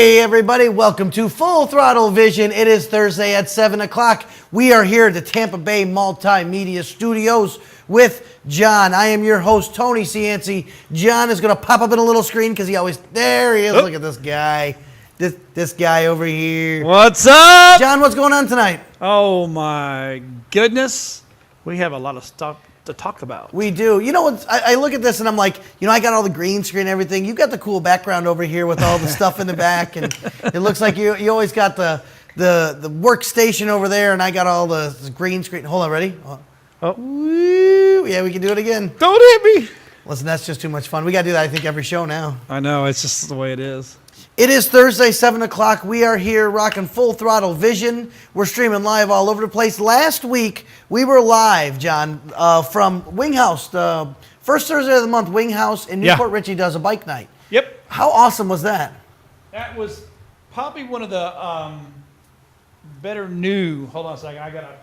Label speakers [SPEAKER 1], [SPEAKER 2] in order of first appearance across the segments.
[SPEAKER 1] Hey everybody, welcome to Full Throttle Vision. It is Thursday at 7 o'clock. We are here at the Tampa Bay Multimedia Studios with John. I am your host, Tony Cianci. John is going to pop up in a little screen because there he is.
[SPEAKER 2] Oh.
[SPEAKER 1] Look at this guy. This guy over here.
[SPEAKER 2] What's up?
[SPEAKER 1] John, what's going on tonight?
[SPEAKER 2] Oh my goodness. We have a lot of stuff to talk about.
[SPEAKER 1] We do. You know what? I look at this and I'm like, I got all the green screen and everything. You got the cool background over here with all the stuff in the back, and it looks like you always got the workstation over there, and I got all the green screen. Hold on, ready?
[SPEAKER 2] Oh.
[SPEAKER 1] Woo. Yeah, we can do it again.
[SPEAKER 2] Don't hit me.
[SPEAKER 1] Listen, that's just too much fun. We got to do that, I think, every show now.
[SPEAKER 2] I know. It's just the way it is.
[SPEAKER 1] It is Thursday, 7 o'clock. We are here rocking Full Throttle Vision. We're streaming live all over the place. Last week, we were live, John, from Wing House. The first Thursday of the month, Wing House in Newport Richey does a bike night.
[SPEAKER 2] Yep.
[SPEAKER 1] How awesome was that?
[SPEAKER 2] That was probably one of the better new. Hold on a second. I got to.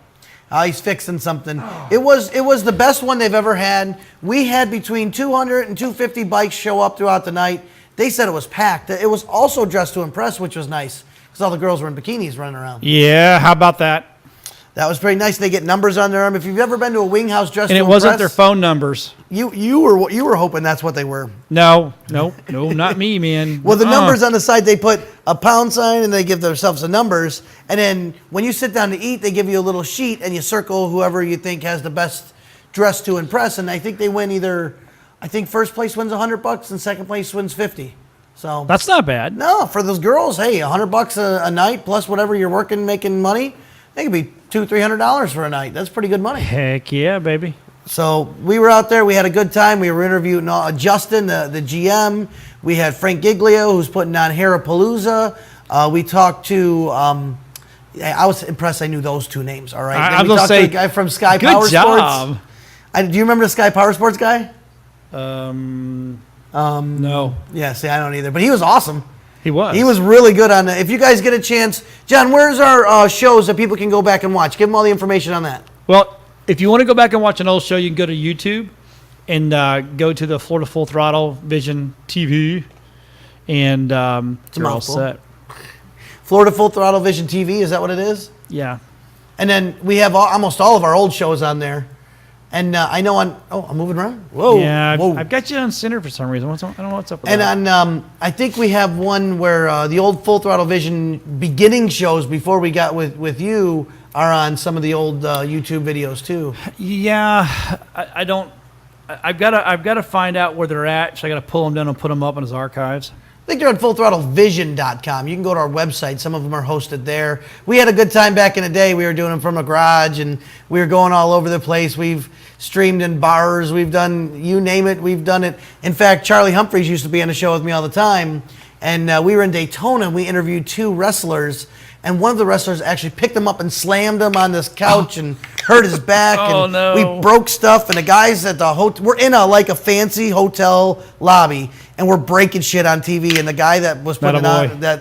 [SPEAKER 1] He's fixing something. Oh. It was the best one they've ever had. We had between 200 and 250 bikes show up throughout the night. They said it was packed. It was also dressed to impress, which was nice because all the girls were in bikinis running around.
[SPEAKER 2] Yeah, how about that?
[SPEAKER 1] That was pretty nice. They get numbers on their arm. If you've ever been to a Wing House dressed to impress,
[SPEAKER 2] and it wasn't their phone numbers.
[SPEAKER 1] You were hoping that's what they were.
[SPEAKER 2] No, not me, man.
[SPEAKER 1] Well, the numbers on the side, they put a pound sign and they give themselves the numbers. And then when you sit down to eat, they give you a little sheet and you circle whoever you think has the best dress to impress. And I think they win I think first place wins $100 and second place wins $50. So
[SPEAKER 2] that's not bad.
[SPEAKER 1] No, for those girls, hey, $100 a night plus whatever you're working, making money. It could be $200-300 for a night. That's pretty good money.
[SPEAKER 2] Heck yeah, baby.
[SPEAKER 1] So we were out there. We had a good time. We were interviewing Justin, the GM. We had Frank Giglio, who's putting on Harapalooza. We talked to. I was impressed. I knew those two names. All right.
[SPEAKER 2] I'm gonna say
[SPEAKER 1] to the guy from Sky
[SPEAKER 2] good
[SPEAKER 1] Power
[SPEAKER 2] job.
[SPEAKER 1] Sports. Do you remember the Sky Power Sports guy?
[SPEAKER 2] No.
[SPEAKER 1] Yeah. See, I don't either. But he was awesome.
[SPEAKER 2] He was.
[SPEAKER 1] He was really good on that. If you guys get a chance, John, where's our shows that people can go back and watch? Give them all the information on that.
[SPEAKER 2] Well, if you want to go back and watch an old show, you can go to YouTube and go to the Florida Full Throttle Vision TV, and you're all set.
[SPEAKER 1] Florida Full Throttle Vision TV, is that what it is?
[SPEAKER 2] Yeah. And
[SPEAKER 1] then we have almost all of our old shows on there. And I know I'm moving around? Whoa.
[SPEAKER 2] Yeah,
[SPEAKER 1] whoa.
[SPEAKER 2] I've got you on center for some reason. I don't know what's up with
[SPEAKER 1] that.
[SPEAKER 2] And
[SPEAKER 1] on, I think we have one where the old Full Throttle Vision beginning shows before we got with you are on some of the old YouTube videos too.
[SPEAKER 2] Yeah, I don't. I've got to find out where they're at. So I got to pull them down and put them up in his archives.
[SPEAKER 1] I think they're on fullthrottlevision.com. You can go to our website. Some of them are hosted there. We had a good time back in the day. We were doing them from a garage, and we were going all over the place. We've streamed in bars. We've done, you name it, we've done it. In fact, Charlie Humphreys used to be on the show with me all the time, and we were in Daytona, and we interviewed two wrestlers, and one of the wrestlers actually picked him up and slammed him on this couch and hurt his back. And
[SPEAKER 2] no.
[SPEAKER 1] We broke stuff, and the guys at the hotel, we're in a fancy hotel lobby, and we're breaking shit on TV, and the guy that was putting it on, the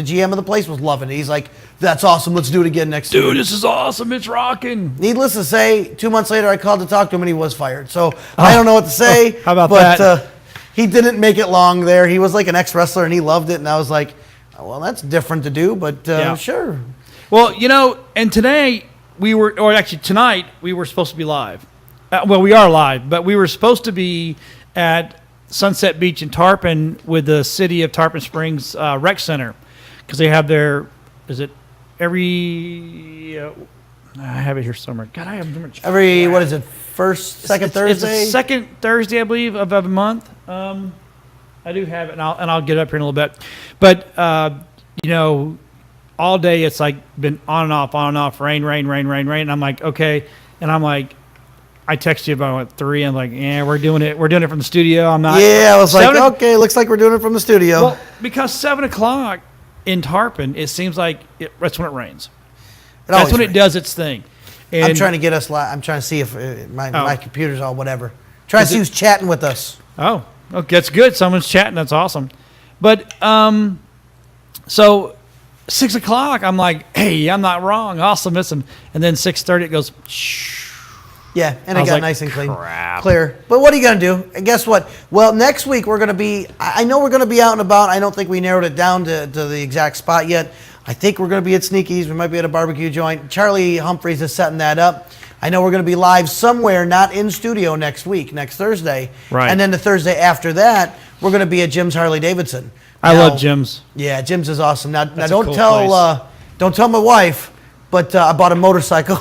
[SPEAKER 1] GM of the place was loving it. He's like, that's awesome. Let's do it again next year.
[SPEAKER 2] Dude, this is awesome. It's rocking.
[SPEAKER 1] Needless to say, 2 months later, I called to talk to him, and he was fired. So I don't know what to say.
[SPEAKER 2] How about
[SPEAKER 1] that?
[SPEAKER 2] But
[SPEAKER 1] he didn't make it long there. He was like an ex-wrestler, and he loved it. And I was like, well, that's different to do, but sure.
[SPEAKER 2] Well, and today tonight, we were supposed to be live. We are live, but we were supposed to be at Sunset Beach in Tarpon with the city of Tarpon Springs Rec Center because they have I have it here somewhere. God, I have much.
[SPEAKER 1] What is it? Second Thursday?
[SPEAKER 2] It's the second Thursday, I believe, of every month. I do have it, and I'll get it up here in a little bit. But all day it's like been on and off, rain. And I'm like, okay, and I'm like, I text you about 3. I'm like, yeah, we're doing it from the studio. I'm not.
[SPEAKER 1] Yeah, I was like, okay, looks like we're doing it from the studio.
[SPEAKER 2] Well, because 7 o'clock in Tarpon, it seems like that's when it rains. That's when it does its thing. And
[SPEAKER 1] I'm trying to get us live. I'm trying to see if my computer's all whatever. Trying to see who's chatting with us.
[SPEAKER 2] Oh, okay, that's good. Someone's chatting. That's awesome. But so 6 o'clock, I'm like, hey, I'm not wrong. Awesome, listen. And then 6:30, it goes. Shh.
[SPEAKER 1] Yeah, and
[SPEAKER 2] I
[SPEAKER 1] it
[SPEAKER 2] was
[SPEAKER 1] got
[SPEAKER 2] like,
[SPEAKER 1] nice and clean,
[SPEAKER 2] crap.
[SPEAKER 1] clear. But what are you gonna do? And guess what? Well, next week we're gonna be. I know we're gonna be out and about. I don't think we narrowed it down to the exact spot yet. I think we're gonna be at Sneaky's. We might be at a barbecue joint. Charlie Humphreys is setting that up. I know we're gonna be live somewhere, not in studio next week, next Thursday.
[SPEAKER 2] Right.
[SPEAKER 1] And then the Thursday after that, we're gonna be at Jim's Harley Davidson.
[SPEAKER 2] I
[SPEAKER 1] Now-
[SPEAKER 2] love Jim's.
[SPEAKER 1] Yeah, Jim's is awesome. Now
[SPEAKER 2] That's a
[SPEAKER 1] don't
[SPEAKER 2] cool
[SPEAKER 1] tell
[SPEAKER 2] place.
[SPEAKER 1] don't tell my wife, but I bought a motorcycle.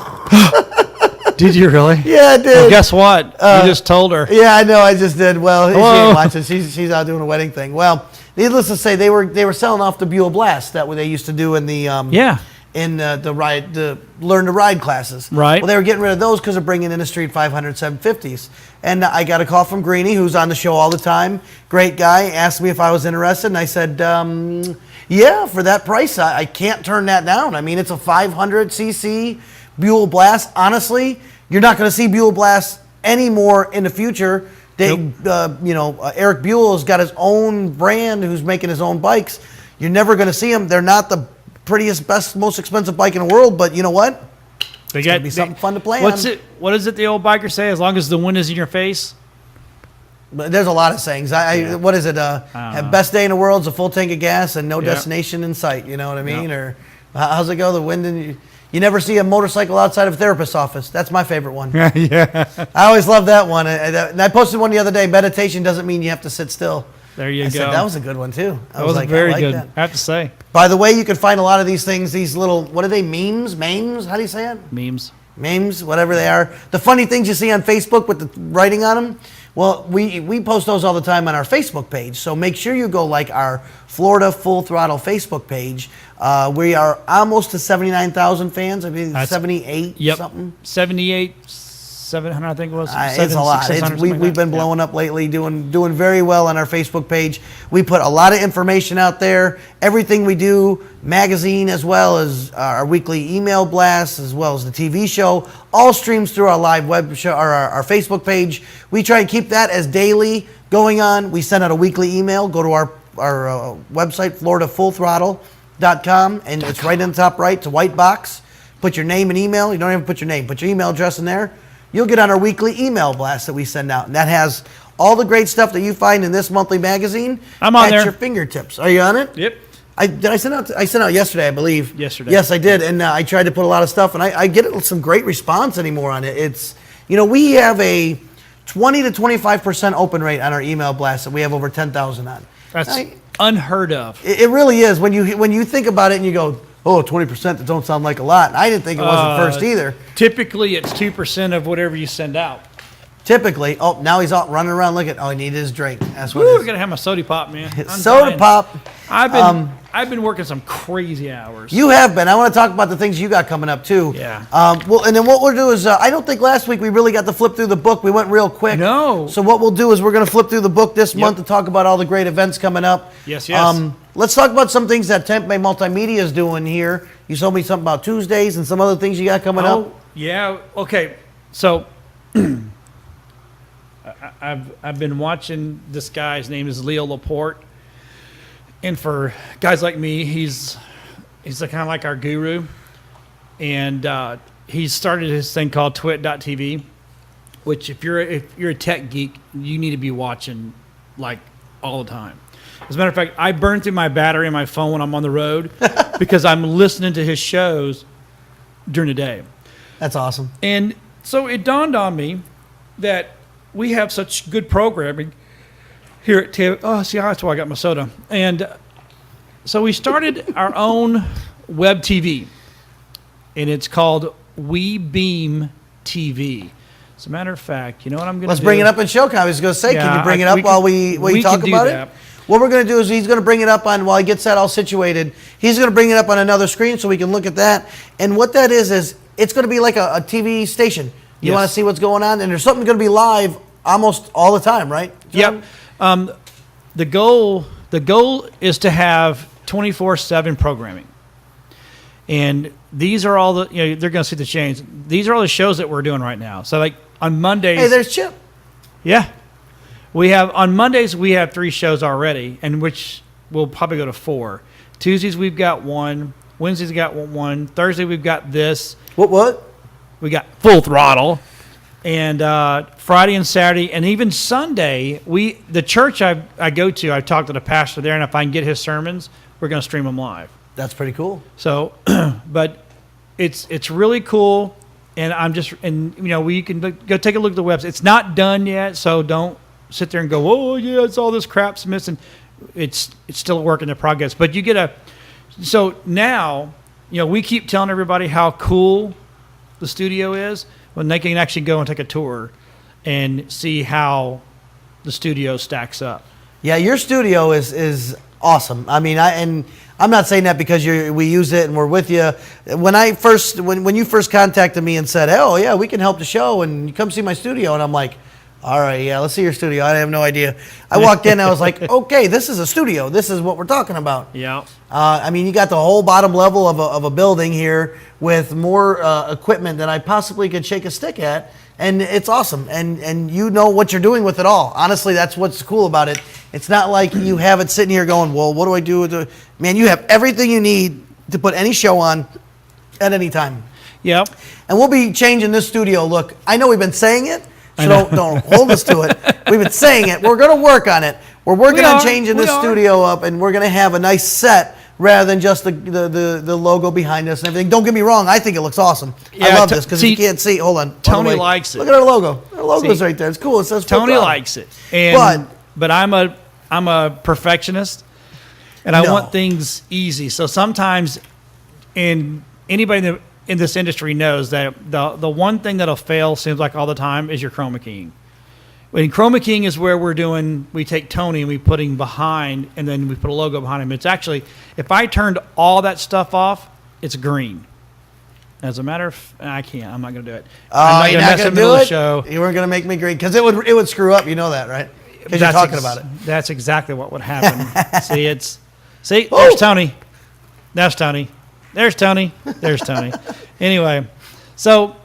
[SPEAKER 2] Did you really?
[SPEAKER 1] Yeah, I did.
[SPEAKER 2] Well, guess what? You just told her.
[SPEAKER 1] Yeah, I know. I just did. Well, she
[SPEAKER 2] Whoa.
[SPEAKER 1] ain't watching. She's out doing a wedding thing. Well, needless to say, they were selling off the Buell Blast that they used to do in the
[SPEAKER 2] Yeah.
[SPEAKER 1] in the learn to ride classes.
[SPEAKER 2] Right.
[SPEAKER 1] Well, they were getting rid of those because they're bringing in the Street 500 750s. And I got a call from Greeny, who's on the show all the time. Great guy. Asked me if I was interested, and I said, yeah, for that price, I can't turn that down. I mean, it's a 500cc Buell Blast. Honestly, you're not going to see Buell Blast anymore in the future. Eric Buell has got his own brand who's making his own bikes. You're never going to see them. They're not the prettiest, best, most expensive bike in the world, but you know what?
[SPEAKER 2] They
[SPEAKER 1] It's gonna be something fun to play on.
[SPEAKER 2] What is it the old biker say? As long as the wind is in your face?
[SPEAKER 1] But there's a lot of sayings. What is it? Best day in the world is a full tank of gas and no
[SPEAKER 2] Yeah.
[SPEAKER 1] destination in sight. You know what I mean?
[SPEAKER 2] Yeah.
[SPEAKER 1] Or how's it go? The wind in you never see a motorcycle outside of a therapist's office. That's my favorite one.
[SPEAKER 2] Yeah.
[SPEAKER 1] I always love that one. And I posted one the other day. Meditation doesn't mean you have to sit still.
[SPEAKER 2] There you
[SPEAKER 1] I
[SPEAKER 2] go.
[SPEAKER 1] said that was a good one too.
[SPEAKER 2] That was
[SPEAKER 1] like,
[SPEAKER 2] very
[SPEAKER 1] I like
[SPEAKER 2] good.
[SPEAKER 1] that.
[SPEAKER 2] I have to say.
[SPEAKER 1] By the way, you can find a lot of these things. These little, what are they? Memes? How do you say it?
[SPEAKER 2] Memes.
[SPEAKER 1] Memes, whatever they are. The funny things you see on Facebook with the writing on them. Well, we post those all the time on our Facebook page. So make sure you go like our Florida Full Throttle Facebook page. We are almost to 79,000 fans. I mean,
[SPEAKER 2] That's-
[SPEAKER 1] 78
[SPEAKER 2] Yep.
[SPEAKER 1] something.
[SPEAKER 2] 78, 700, I think it was.
[SPEAKER 1] It's a lot.
[SPEAKER 2] 600, something
[SPEAKER 1] We've
[SPEAKER 2] like
[SPEAKER 1] been
[SPEAKER 2] that.
[SPEAKER 1] blowing up lately, doing very well on our Facebook page. We put a lot of information out there. Everything we do, magazine as well as our weekly email blasts, as well as the TV show, all streams through our live web show or our Facebook page. We try and keep that as daily going on. We send out a weekly email. Go to our website, FloridaFullThrottle.com, and it's right in the top right. It's a white box. Put your name and email. You don't even put your name. Put your email address in there. You'll get on our weekly email blast that we send out. And that has all the great stuff that you find in this monthly magazine
[SPEAKER 2] I'm on
[SPEAKER 1] at
[SPEAKER 2] there.
[SPEAKER 1] your fingertips. Are you on it?
[SPEAKER 2] Yep.
[SPEAKER 1] I sent out yesterday, I believe.
[SPEAKER 2] Yesterday.
[SPEAKER 1] Yes, I did. And I tried to put a lot of stuff, and I get some great response anymore on it. It's, we have a 20 to 25% open rate on our email blast that we have over 10,000 on.
[SPEAKER 2] That's unheard of.
[SPEAKER 1] It really is. When you think about it and you go, oh, 20%, that don't sound like a lot. And I didn't think it was at first either.
[SPEAKER 2] Typically, it's 2% of whatever you send out.
[SPEAKER 1] Typically, now he's out running around looking. Oh, he needed his drink. That's what
[SPEAKER 2] Woo,
[SPEAKER 1] it
[SPEAKER 2] we're
[SPEAKER 1] is.
[SPEAKER 2] gonna have my soda pop, man. I'm
[SPEAKER 1] Soda
[SPEAKER 2] dying.
[SPEAKER 1] pop.
[SPEAKER 2] I've been working some crazy hours.
[SPEAKER 1] You have been. I want to talk about the things you got coming up too.
[SPEAKER 2] Yeah.
[SPEAKER 1] Well, and then what we'll do is, I don't think last week we really got to flip through the book. We went real quick.
[SPEAKER 2] No.
[SPEAKER 1] So what we'll do is we're going to flip through the book this month to talk about all the great events coming up.
[SPEAKER 2] Yes, yes.
[SPEAKER 1] Let's talk about some things that Tampa Bay Multimedia is doing here. You told me something about Tuesdays and some other things you got coming up.
[SPEAKER 2] Yeah. Okay. So I've been watching this guy. His name is Leo Laporte, and for guys like me, he's kind of like our guru, and he's started his thing called Twit.tv, which if you're a tech geek, you need to be watching like all the time. As a matter of fact, I burn through my battery in my phone when I'm on the road because I'm listening to his shows during the day.
[SPEAKER 1] That's awesome.
[SPEAKER 2] And so it dawned on me that we have such good programming here at Tampa. Oh, see, that's why I got my soda. And so we started our own web TV, and it's called We Beam TV. As a matter of fact, you know what I'm going to do?
[SPEAKER 1] Let's bring it up in show cam. I was going to say, can
[SPEAKER 2] Yeah,
[SPEAKER 1] you bring it up while we talk
[SPEAKER 2] can do
[SPEAKER 1] about
[SPEAKER 2] that.
[SPEAKER 1] it? What we're going to do is he's going to bring it up on, while he gets that all situated, he's going to bring it up on another screen so we can look at that. And what that is it's going to be like a TV station. You
[SPEAKER 2] Yes.
[SPEAKER 1] want to see what's going on? And there's something going to be live almost all the time, right, John?
[SPEAKER 2] Yep. The goal is to have 24/7 programming. And these are all the, they're going to see the change. These are all the shows that we're doing right now. So like on Mondays.
[SPEAKER 1] Hey, there's Chip.
[SPEAKER 2] Yeah. On Mondays, we have 3 shows already, and which we'll probably go to 4. Tuesdays, we've got 1. Wednesdays, we got 1. Thursday, we've got this.
[SPEAKER 1] What?
[SPEAKER 2] We got Full Throttle. And Friday and Saturday, and even Sunday, the church I go to, I talk to the pastor there, and if I can get his sermons, we're going to stream them live.
[SPEAKER 1] That's pretty cool.
[SPEAKER 2] So, but it's really cool, and we can go take a look at the website. It's not done yet, so don't sit there and go, oh yeah, it's all this crap's missing. It's still a work in progress. But you get so now, we keep telling everybody how cool the studio is, when they can actually go and take a tour and see how the studio stacks up.
[SPEAKER 1] Yeah, your studio is awesome. I mean, I'm not saying that because we use it and we're with you. When you first contacted me and said, "Oh yeah, we can help the show and you come see my studio," and I'm like, "All right, yeah, let's see your studio." I have no idea. I walked in, I was like, "Okay, this is a studio. This is what we're talking about."
[SPEAKER 2] Yeah.
[SPEAKER 1] I mean, you got the whole bottom level of a building here with more equipment than I possibly could shake a stick at, and it's awesome. And you know what you're doing with it all. Honestly, that's what's cool about it. It's not like you have it sitting here going, "Well, what do I do with it?" Man, you have everything you need to put any show on at any time.
[SPEAKER 2] Yep.
[SPEAKER 1] And we'll be changing this studio look. I know we've been saying it, so don't hold us to it. We've been saying it. We're going to work on it. We're working on changing this studio up, and we're going to have a nice set rather than just the logo behind us and everything. Don't get me wrong. I think it looks awesome.
[SPEAKER 2] Yeah,
[SPEAKER 1] I love this because you can't see. Hold on.
[SPEAKER 2] Tony likes it.
[SPEAKER 1] Look at our logo. Our logo's right there. It's cool. It says
[SPEAKER 2] Tony likes it. But I'm a perfectionist, and I want things easy. So sometimes, anybody in this industry knows that the one thing that'll fail seems like all the time is your chroma keying. When chroma keying is where we take Tony and we put him behind, and then we put a logo behind him. It's actually, if I turned all that stuff off, it's green. As a matter of, I can't. I'm not going to do it. I'm
[SPEAKER 1] you're
[SPEAKER 2] not
[SPEAKER 1] not going to do it?
[SPEAKER 2] Show.
[SPEAKER 1] You weren't going to make me green because it would screw up. You know that, right? Because you're talking about it.
[SPEAKER 2] That's exactly what would happen. There's Tony. That's Tony. There's Tony. There's Tony. Anyway, so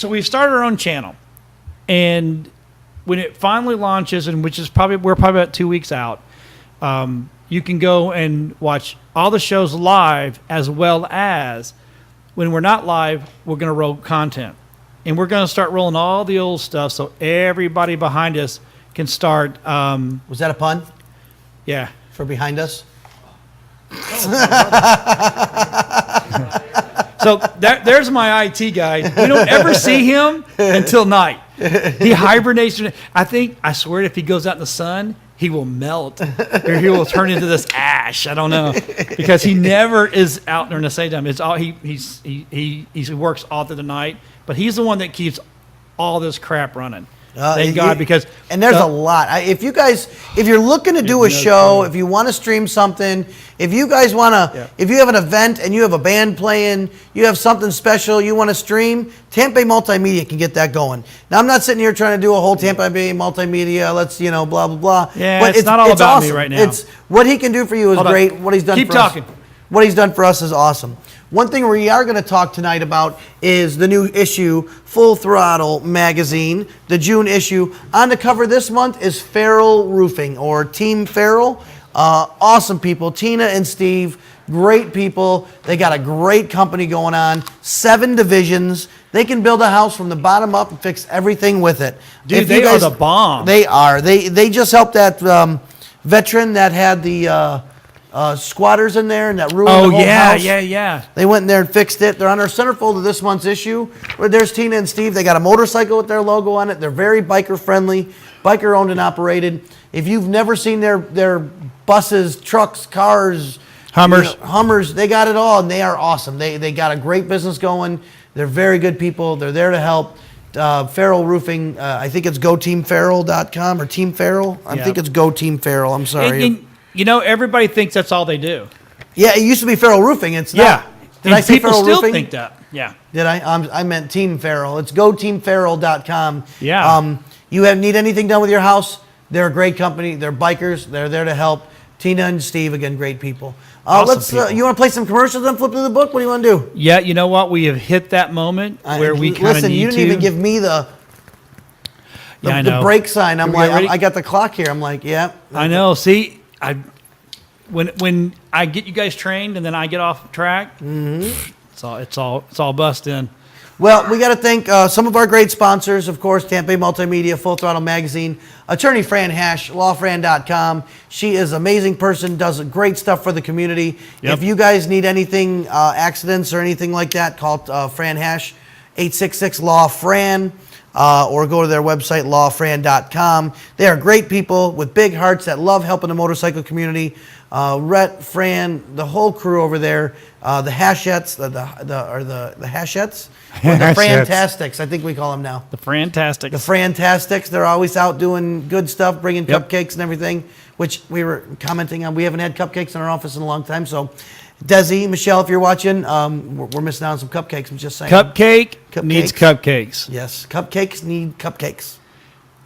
[SPEAKER 2] we've started our own channel, and when it finally launches, and we're probably about 2 weeks out, you can go and watch all the shows live, as well as when we're not live, we're going to roll content, and we're going to start rolling all the old stuff, so everybody behind us can start.
[SPEAKER 1] Was that a pun?
[SPEAKER 2] Yeah.
[SPEAKER 1] For behind us?
[SPEAKER 2] So there's my IT guy. We don't ever see him until night. He hibernates. I swear if he goes out in the sun, he will melt or he will turn into this ash. I don't know, because he never is out during the daytime. It's all he works all through the night, but he's the one that keeps all this crap running. Thank God, because
[SPEAKER 1] there's a lot. If you're looking to do a show, if you want to stream something, if you guys want to, if you have an event and you have a band playing, you have something special you want to stream, Tampa Bay Multimedia can get that going. Now, I'm not sitting here trying to do a whole Tampa Bay Multimedia, let's blah blah blah.
[SPEAKER 2] Yeah, but it's not all about awesome. Me right now.
[SPEAKER 1] It's what he can do for you is great. What he's done.
[SPEAKER 2] Keep
[SPEAKER 1] for
[SPEAKER 2] talking.
[SPEAKER 1] Us, what he's done for us is awesome. One thing we are going to talk tonight about is the new issue, Full Throttle magazine, the June issue. On the cover this month is Farrell Roofing, or Team Farrell. Awesome people. Tina and Steve, great people. They got a great company going on. 7 divisions. They can build a house from the bottom up and fix everything with it.
[SPEAKER 2] Dude, they are the bomb.
[SPEAKER 1] They are. They just helped that veteran that had the squatters in there and that ruined the whole house.
[SPEAKER 2] Yeah.
[SPEAKER 1] They went in there and fixed it. They're on our centerfold of this month's issue. There's Tina and Steve. They got a motorcycle with their logo on it. They're very biker friendly, biker owned and operated. If you've never seen their buses, trucks, cars, Hummers, they got it all, and they are awesome. They got a great business going. They're very good people. They're there to help. Farrell Roofing, I think it's goteamfarrell.com or Team Farrell. I think it's Go Team Farrell. I'm sorry.
[SPEAKER 2] Everybody thinks that's all they do.
[SPEAKER 1] Yeah, it used to be Farrell Roofing. It's not.
[SPEAKER 2] Yeah.
[SPEAKER 1] Did I say
[SPEAKER 2] people
[SPEAKER 1] Farrell
[SPEAKER 2] still
[SPEAKER 1] Roofing?
[SPEAKER 2] think that. Yeah.
[SPEAKER 1] Did I? I meant Team Farrell. It's goteamfarrell.com.
[SPEAKER 2] Yeah.
[SPEAKER 1] You need anything done with your house? They're a great company. They're bikers. They're there to help. Tina and Steve, again, great people.
[SPEAKER 2] Awesome people.
[SPEAKER 1] You want to play some commercials and flip through the book? What do you want to do?
[SPEAKER 2] Yeah, you know what? We have hit that moment where we kind of need to.
[SPEAKER 1] Listen, you didn't even give me the break sign. I'm like, I got the clock here. I'm like, yeah.
[SPEAKER 2] I know. See, when I get you guys trained and then I get off track, it's all busting.
[SPEAKER 1] Well, we got to thank some of our great sponsors, of course, Tampa Bay Multimedia, Full Throttle Magazine, Attorney Fran Hash, lawfran.com. She is an amazing person, does great stuff for the community.
[SPEAKER 2] Yep.
[SPEAKER 1] If you guys need anything, accidents or anything like that, call Fran Hash, 866-LAW-FRAN, or go to their website, lawfran.com. They are great people with big hearts that love helping the motorcycle community. Rhett, Fran, the whole crew over there, the Hashettes, the Hashettes? Or the Frantastics, I think we call them now.
[SPEAKER 2] The Frantastics.
[SPEAKER 1] The Frantastics, they're always out doing good stuff, bringing cupcakes and everything, which we were commenting on. We haven't had cupcakes in our office in a long time, so Desi, Michelle, if you're watching, we're missing out on some cupcakes, I'm just saying.
[SPEAKER 2] Cupcake needs cupcakes.
[SPEAKER 1] Yes, cupcakes need cupcakes,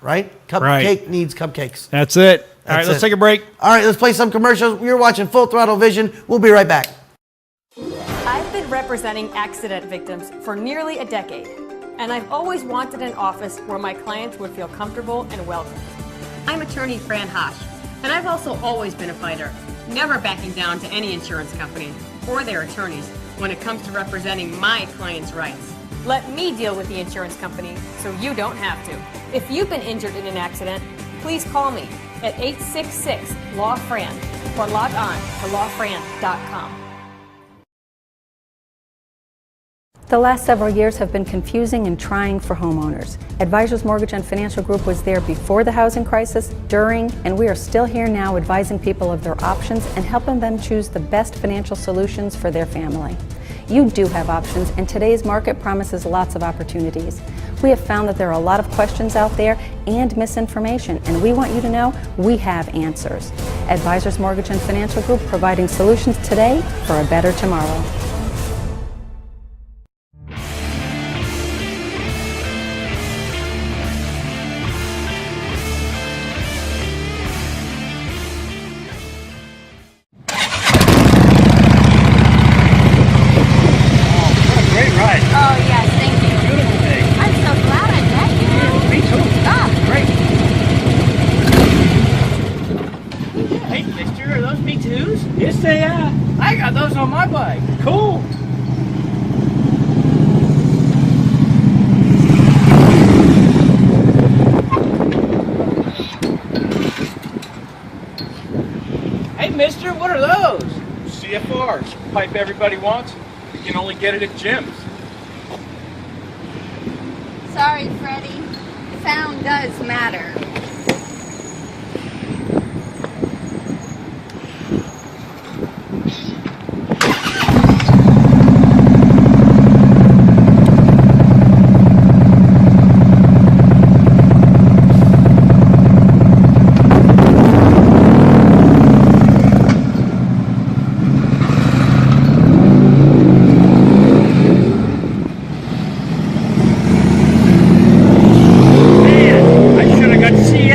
[SPEAKER 1] right?
[SPEAKER 2] Right.
[SPEAKER 1] Needs cupcakes.
[SPEAKER 2] That's it. All right,
[SPEAKER 1] That's
[SPEAKER 2] let's
[SPEAKER 1] it.
[SPEAKER 2] take a break.
[SPEAKER 1] All right, let's play some commercials. You're watching Full Throttle Vision. We'll be right back.
[SPEAKER 3] I've been representing accident victims for nearly a decade, and I've always wanted an office where my clients would feel comfortable and welcome. I'm attorney Fran Hash, and I've also always been a fighter, never backing down to any insurance company or their attorneys when it comes to representing my clients' rights. Let me deal with the insurance company so you don't have to. If you've been injured in an accident, please call me at 866-LAW-FRAN or log on to lawfran.com.
[SPEAKER 4] The last several years have been confusing and trying for homeowners. Advisors Mortgage and Financial Group was there before the housing crisis, during, and we are still here now advising people of their options and helping them choose the best financial solutions for their family. You do have options, and today's market promises lots of opportunities. We have found that there are a lot of questions out there and misinformation, and we want you to know we have answers. Advisors Mortgage and Financial Group, providing solutions today for a better tomorrow.
[SPEAKER 3] Oh, yes, thank you. Beautiful day. I'm so glad I met you. Me too. Ah, great.
[SPEAKER 5] Hey, mister, are those B2s? Yes, they are. I got those on my bike. Cool. Hey, mister, what are those?
[SPEAKER 6] CFRs, pipe everybody wants. You can only get it at gyms.
[SPEAKER 7] Sorry, Freddie. Sound does matter.
[SPEAKER 5] I should have got to see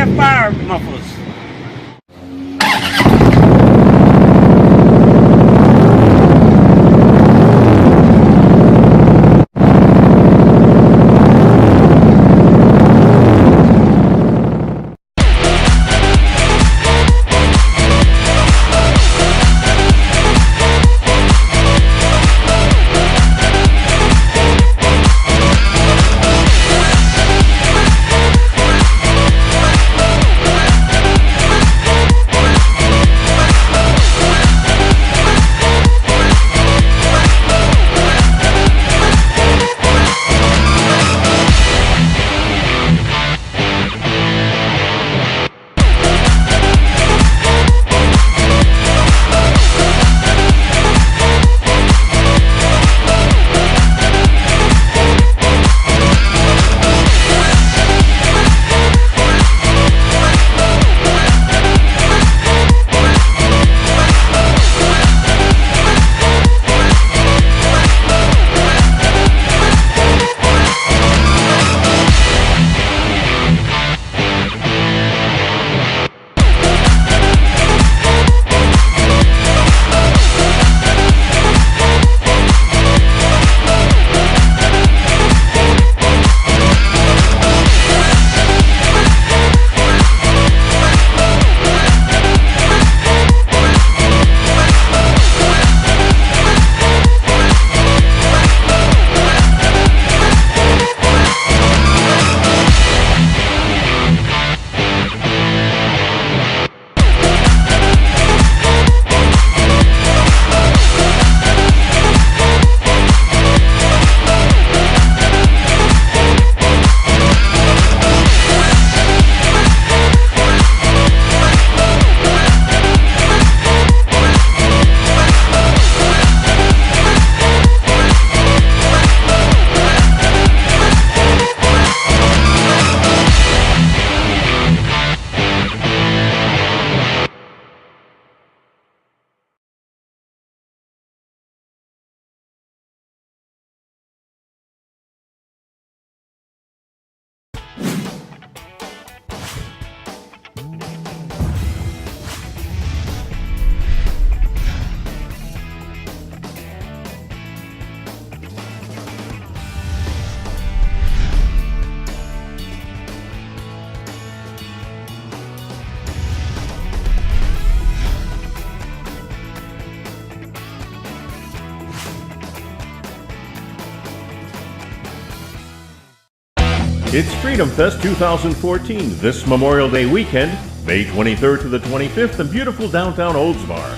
[SPEAKER 8] It's Freedom Fest 2014 this Memorial Day weekend, May 23rd to the 25th in beautiful downtown Oldsmar.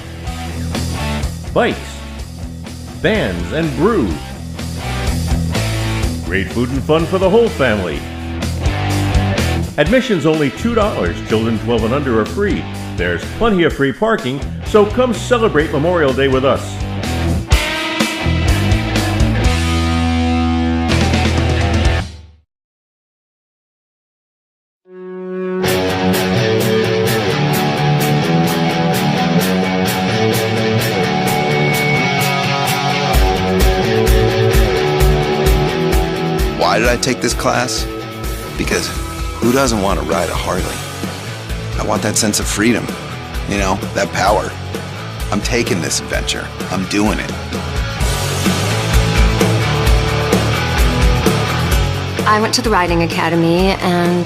[SPEAKER 8] Bikes, bands, and brew. Great food and fun for the whole family. Admission's only $2. Children 12 and under are free. There's plenty of free parking, so come celebrate Memorial Day with us.
[SPEAKER 9] Why did I take this class? Because who doesn't want to ride a Harley? I want that sense of freedom, you know, that power. I'm taking this adventure. I'm doing it.
[SPEAKER 10] I went to the riding academy, and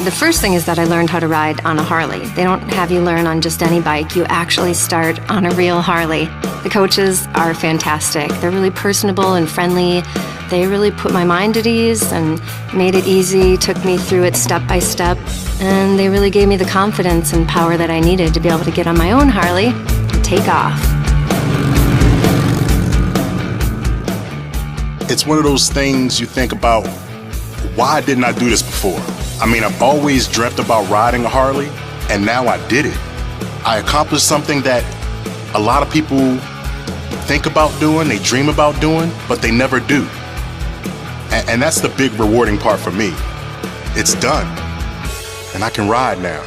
[SPEAKER 10] the first thing is that I learned how to ride on a Harley. They don't have you learn on just any bike. You actually start on a real Harley. The coaches are fantastic. They're really personable and friendly. They really put my mind at ease and made it easy, took me through it step by step, and they really gave me the confidence and power that I needed to be able to get on my own Harley and take off.
[SPEAKER 11] It's one of those things you think about, why didn't I do this before? I mean, I've always dreamt about riding a Harley, and now I did it. I accomplished something that a lot of people think about doing, they dream about doing, but they never do. And that's the big rewarding part for me. It's done, and I can ride now.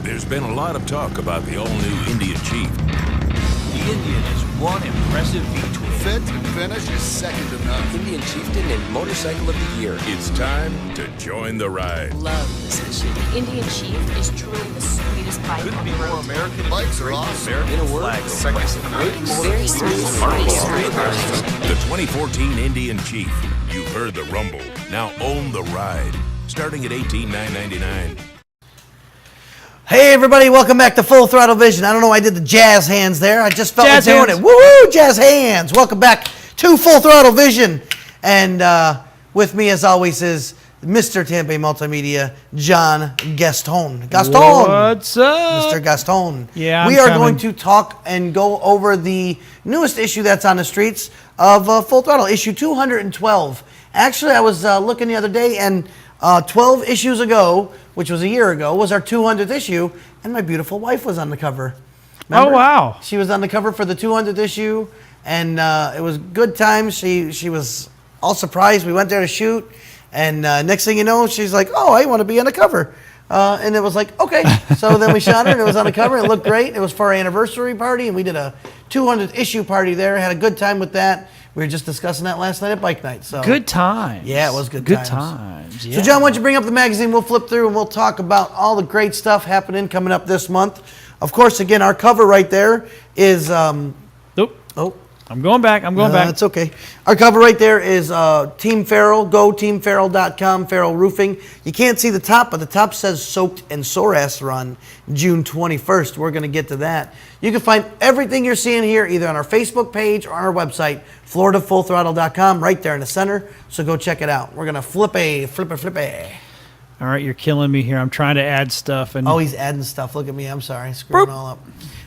[SPEAKER 12] There's been a lot of talk about the all-new Indian Chief. The Indian is one impressive V-twin.
[SPEAKER 13] Fit and finish is second to none.
[SPEAKER 12] Indian Chieftain and Motorcycle of the Year. It's time to join the ride.
[SPEAKER 14] Love this issue. The Indian Chief is truly the sweetest bike.
[SPEAKER 12] Couldn't be more American.
[SPEAKER 13] Bikes are awesome.
[SPEAKER 12] American in a word, second to none.
[SPEAKER 14] Very smooth.
[SPEAKER 12] The 2014 Indian Chief. You've heard the rumble. Now own the ride. Starting at $18,999.
[SPEAKER 1] Hey everybody, welcome back to Full Throttle Vision. I don't know why I did the jazz hands there. I just felt like
[SPEAKER 2] Jazz
[SPEAKER 1] doing
[SPEAKER 2] hands.
[SPEAKER 1] it. Woohoo, jazz hands. Welcome back to Full Throttle Vision. And with me as always is Mr. Tampa Multimedia, John Gaston. Gaston.
[SPEAKER 2] What's up?
[SPEAKER 1] Mr. Gaston.
[SPEAKER 2] Yeah,
[SPEAKER 1] we
[SPEAKER 2] I'm
[SPEAKER 1] are
[SPEAKER 2] coming.
[SPEAKER 1] going to talk and go over the newest issue that's on the streets of Full Throttle, issue 212. Actually, I was looking the other day, and 12 issues ago, which was a year ago, was our 200th issue, and my beautiful wife was on the cover. Remember?
[SPEAKER 2] Oh, wow.
[SPEAKER 1] She was on the cover for the 200th issue, and it was good times. She was all surprised. We went there to shoot, and next thing you know, she's like, oh, I want to be on the cover. And it was like, okay. So then we shot her, and it was on the cover. It looked great. It was for our anniversary party, and we did a 200th issue party there. Had a good time with that. We were just discussing that last night at Bike Night. So
[SPEAKER 2] Good times.
[SPEAKER 1] Yeah, it was good
[SPEAKER 2] Good
[SPEAKER 1] times.
[SPEAKER 2] times. Yeah.
[SPEAKER 1] So, John, why don't you bring up the magazine? We'll flip through and we'll talk about all the great stuff happening coming up this month. Of course, again, our cover right there is.
[SPEAKER 2] Nope.
[SPEAKER 1] Oh.
[SPEAKER 2] I'm going back. I'm going back.
[SPEAKER 1] That's okay. Our cover right there is Team Farrell. Go teamfarrell.com, Farrell Roofing. You can't see the top, but the top says Soaked and Sore Ass Run, June 21st. We're going to get to that. You can find everything you're seeing here either on our Facebook page or on our website, FloridaFullThrottle.com, right there in the center. So go check it out. We're going to flip a.
[SPEAKER 2] All right, you're killing me here. I'm trying to add stuff. And
[SPEAKER 1] Oh, he's adding stuff. Look at me. I'm sorry. Screwing all up.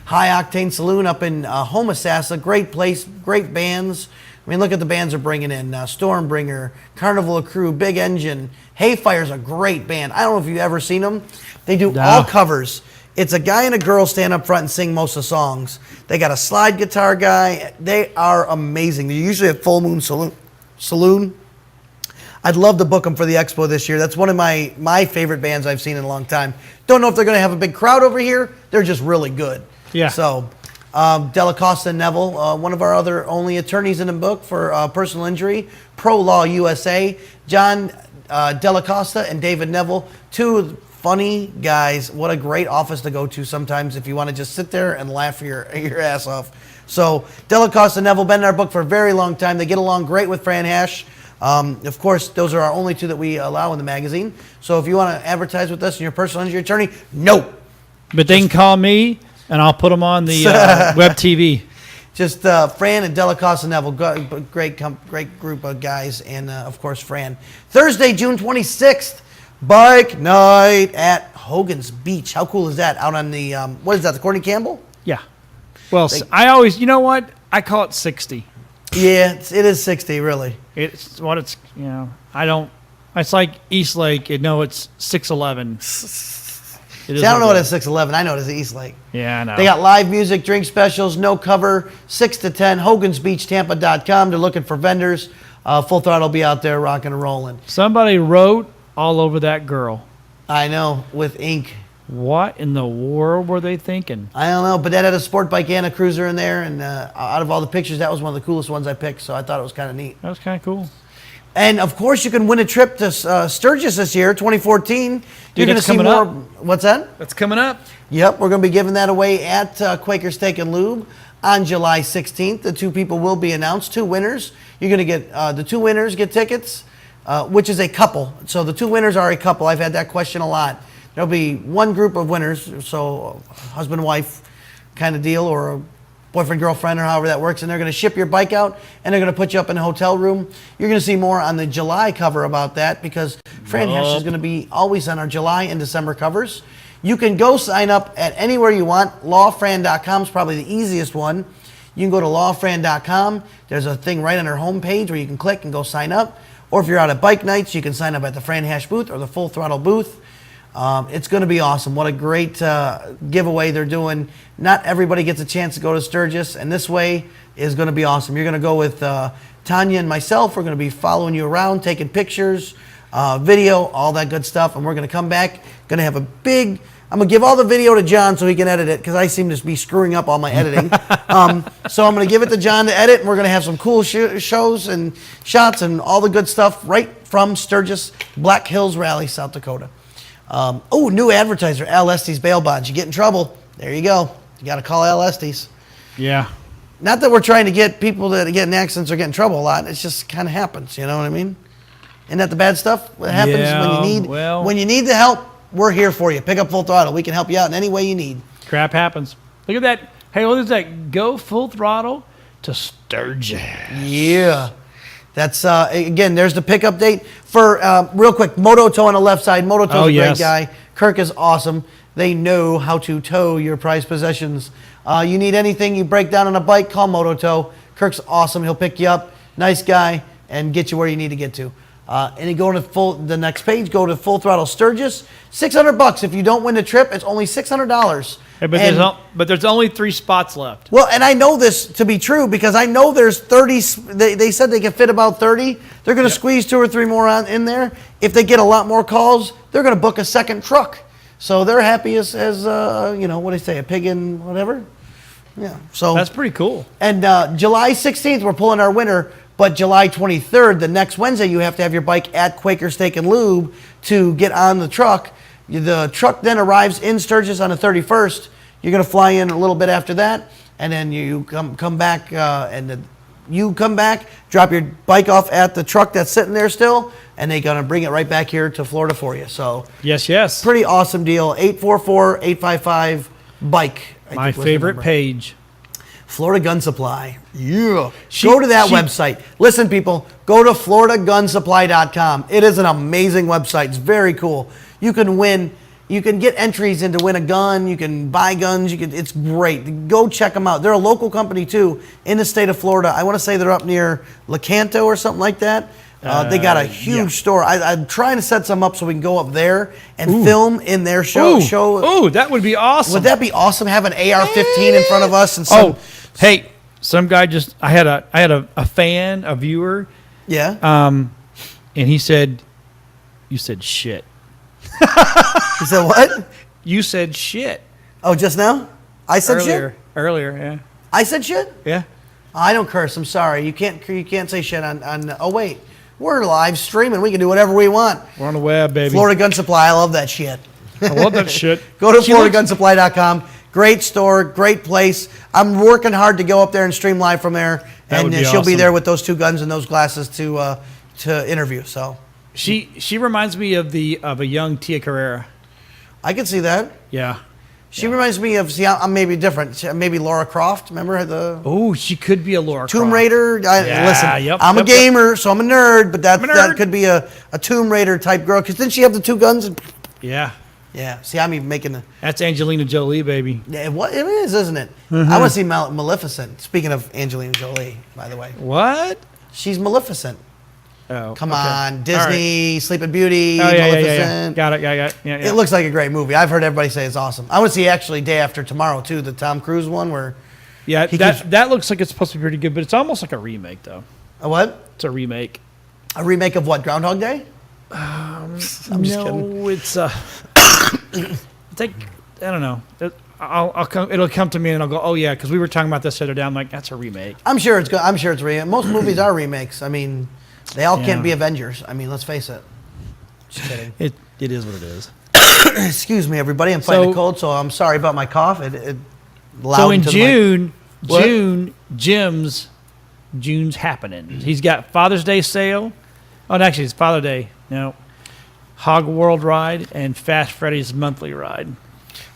[SPEAKER 1] High Octane Saloon up in Homosassa. Great place. Great bands. I mean, look at the bands they're bringing in. Stormbringer, Carnival of Crew, Big Engine. Hayfire's a great band. I don't know if you've ever seen them. They do all covers. It's a guy and a girl stand up front and sing most of the songs. They got a slide guitar guy. They are amazing. They're usually at Full Moon Saloon. I'd love to book them for the expo this year. That's one of my favorite bands I've seen in a long time. Don't know if they're going to have a big crowd over here. They're just really good.
[SPEAKER 2] Yeah.
[SPEAKER 1] So, Della Costa and Neville, one of our other only attorneys in the book for personal injury, Pro Law USA. John Della Costa and David Neville, two funny guys. What a great office to go to sometimes if you want to just sit there and laugh your ass off. So, Della Costa and Neville, been in our book for a very long time. They get along great with Fran Hash. Of course, those are our only two that we allow in the magazine. So if you want to advertise with us and you're a personal injury attorney, no.
[SPEAKER 2] But they can call me, and I'll put them on the web TV.
[SPEAKER 1] Just Fran and Delacoste and Neville, great group of guys, and of course Fran. Thursday, June 26th, bike night at Hogan's Beach. How cool is that? Out on the what is that? The Courtney Campbell?
[SPEAKER 2] Yeah. Well, I always, you know what? I call it 60.
[SPEAKER 1] Yeah, it is 60, really.
[SPEAKER 2] It's what it's, I don't. It's like East Lake. It's 611.
[SPEAKER 1] See, I don't know what it's 611. I know it is East Lake.
[SPEAKER 2] Yeah, I know.
[SPEAKER 1] They got live music, drink specials, no cover, 6 to 10, HogansBeachTampa.com. They're looking for vendors. Full Throttle will be out there rocking and rolling.
[SPEAKER 2] Somebody wrote all over that girl.
[SPEAKER 1] I know, with ink.
[SPEAKER 2] What in the world were they thinking?
[SPEAKER 1] I don't know, but that had a sport bike and a cruiser in there, and out of all the pictures, that was one of the coolest ones I picked, so I thought it was kind of neat.
[SPEAKER 2] That was kind of cool.
[SPEAKER 1] And, of course, you can win a trip to Sturgis this year, 2014. You're going to see more.
[SPEAKER 2] Up.
[SPEAKER 1] What's that?
[SPEAKER 2] That's coming up.
[SPEAKER 1] Yep, we're going to be giving that away at Quaker Steak and Lube on July 16th. The 2 people will be announced, 2 winners. You're going to get the 2 winners get tickets, which is a couple. So the 2 winners are a couple. I've had that question a lot. There'll be 1 group of winners, so husband, wife kind of deal, or a boyfriend, girlfriend, or however that works, and they're going to ship your bike out, and they're going to put you up in a hotel room. You're going to see more on the July cover about that, because Fran Hesh is going to be always on our July and December covers. You can go sign up at anywhere you want. Lawfran.com is probably the easiest one. You can go to lawfran.com. There's a thing right on our homepage where you can click and go sign up. Or if you're out at bike nights, you can sign up at the Fran Hesh booth or the Full Throttle booth. It's going to be awesome. What a great giveaway they're doing. Not everybody gets a chance to go to Sturgis, and this way is going to be awesome. You're going to go with Tanya and myself. We're going to be following you around, taking pictures, video, all that good stuff, and we're going to come back. Going to have a big... I'm going to give all the video to John so he can edit it, because I seem to be screwing up all my editing. So I'm going to give it to John to edit, and we're going to have some cool shows and shots and all the good stuff right from Sturgis, Black Hills Rally, South Dakota. New advertiser, Al Estes Bail Bonds. You get in trouble, there you go. You got to call Al Estes.
[SPEAKER 2] Yeah.
[SPEAKER 1] Not that we're trying to get people that get in accidents or get in trouble a lot. It just kind of happens, you know what I mean? Isn't that the bad stuff? What happens when you need the help, we're here for you. Pick up Full Throttle. We can help you out in any way you need.
[SPEAKER 2] Crap happens. Look at that. Hey, what is that? Go Full Throttle to Sturgis.
[SPEAKER 1] Yeah. That's, again, there's the pickup date. For, real quick, Moto Tow on the left side. Moto Tow's a great guy. Kirk is awesome. They know how to tow your prized possessions. You need anything you break down on a bike, call Moto Tow. Kirk's awesome. He'll pick you up. Nice guy. And get you where you need to get to. And you go to the next page, go to Full Throttle Sturgis. $600. If you don't win the trip, it's only $600.
[SPEAKER 2] Hey, but there's only 3 spots left.
[SPEAKER 1] Well, and I know this to be true because I know there's 30. They said they can fit about 30. They're going to squeeze 2 or 3 more in there. If they get a lot more calls, they're going to book a second truck. So they're happy as what do they say, a pig in whatever? Yeah. So
[SPEAKER 2] that's pretty cool.
[SPEAKER 1] And July 16th, we're pulling our winner. But July 23rd, the next Wednesday, you have to have your bike at Quaker Steak and Lube to get on the truck. The truck then arrives in Sturgis on the 31st. You're going to fly in a little bit after that, and then you come back, drop your bike off at the truck that's sitting there still, and they're going to bring it right back here to Florida for you. So
[SPEAKER 2] yes.
[SPEAKER 1] Pretty awesome deal. 844-855-BIKE.
[SPEAKER 2] My favorite page.
[SPEAKER 1] Florida Gun Supply. Yeah. Go to that website. Listen, people, go to FloridaGunSupply.com. It is an amazing website. It's very cool. You can win. You can get entries in to win a gun. You can buy guns. It's great. Go check them out. They're a local company, too, in the state of Florida. I want to say they're up near Lecanto or something like that. They got a huge store. I'm trying to set some up so we can go up there and film in their show.
[SPEAKER 2] Oh, that would be awesome.
[SPEAKER 1] Would that be awesome? Have an AR-15 in front of us and some...
[SPEAKER 2] Hey, some guy I had a fan, a viewer.
[SPEAKER 1] Yeah.
[SPEAKER 2] And he said, "You said shit."
[SPEAKER 1] He said what?
[SPEAKER 2] You said shit.
[SPEAKER 1] Oh, just now? I said shit?
[SPEAKER 2] Earlier, yeah.
[SPEAKER 1] I said shit?
[SPEAKER 2] Yeah.
[SPEAKER 1] I don't curse. I'm sorry. You can't say shit on oh wait. We're live streaming. We can do whatever we want.
[SPEAKER 2] We're on the web, baby.
[SPEAKER 1] Florida Gun Supply. I love that shit.
[SPEAKER 2] I love that shit.
[SPEAKER 1] Go to FloridaGunSupply.com. Great store, great place. I'm working hard to go up there and stream live from there, and she'll be there with those 2 guns and those glasses to interview. So
[SPEAKER 2] she reminds me of a young Tia Carrera.
[SPEAKER 1] I can see that.
[SPEAKER 2] Yeah.
[SPEAKER 1] She reminds me of, I'm maybe different. Maybe Laura Croft. Remember the
[SPEAKER 2] Oh, she could be a Laura
[SPEAKER 1] Tomb
[SPEAKER 2] Croft.
[SPEAKER 1] Raider? Listen,
[SPEAKER 2] yep,
[SPEAKER 1] I'm a
[SPEAKER 2] yep.
[SPEAKER 1] gamer, so I'm a nerd, but that
[SPEAKER 2] nerd.
[SPEAKER 1] could be a Tomb Raider type girl. Because didn't she have the 2 guns? And,
[SPEAKER 2] Yeah.
[SPEAKER 1] yeah. See, I'm even making
[SPEAKER 2] That's Angelina Jolie, baby.
[SPEAKER 1] Yeah, it is, isn't it? I want to see Maleficent. Speaking of Angelina Jolie, by the way.
[SPEAKER 2] What?
[SPEAKER 1] She's Maleficent.
[SPEAKER 2] Oh,
[SPEAKER 1] Come
[SPEAKER 2] okay.
[SPEAKER 1] on. Disney, Sleeping Beauty,
[SPEAKER 2] Oh, yeah,
[SPEAKER 1] Maleficent.
[SPEAKER 2] Got it. Yeah.
[SPEAKER 1] It looks like a great movie. I've heard everybody say it's awesome. I want to see actually Day After Tomorrow, too, the Tom Cruise one where...
[SPEAKER 2] Yeah,
[SPEAKER 1] he
[SPEAKER 2] that looks like it's supposed to be pretty good, but it's almost like a remake, though.
[SPEAKER 1] A what?
[SPEAKER 2] It's a remake.
[SPEAKER 1] A remake of what, Groundhog Day? I'm just kidding.
[SPEAKER 2] No, it's like, I don't know. It'll come to me and I'll go, oh yeah, because we were talking about this the other day. I'm like, that's a remake.
[SPEAKER 1] I'm sure it's good. I'm sure it's remake. Most movies are remakes. I mean, they all can't be Avengers. I mean, let's face it. Just kidding.
[SPEAKER 2] It is what it is.
[SPEAKER 1] Excuse me, everybody. I'm fighting a cold, so I'm sorry about my cough. It loud
[SPEAKER 2] So in
[SPEAKER 1] to
[SPEAKER 2] June's happening. He's got Father's Day sale. Oh, and actually, it's Father's Day. No. Hog World ride and Fast Freddy's monthly ride.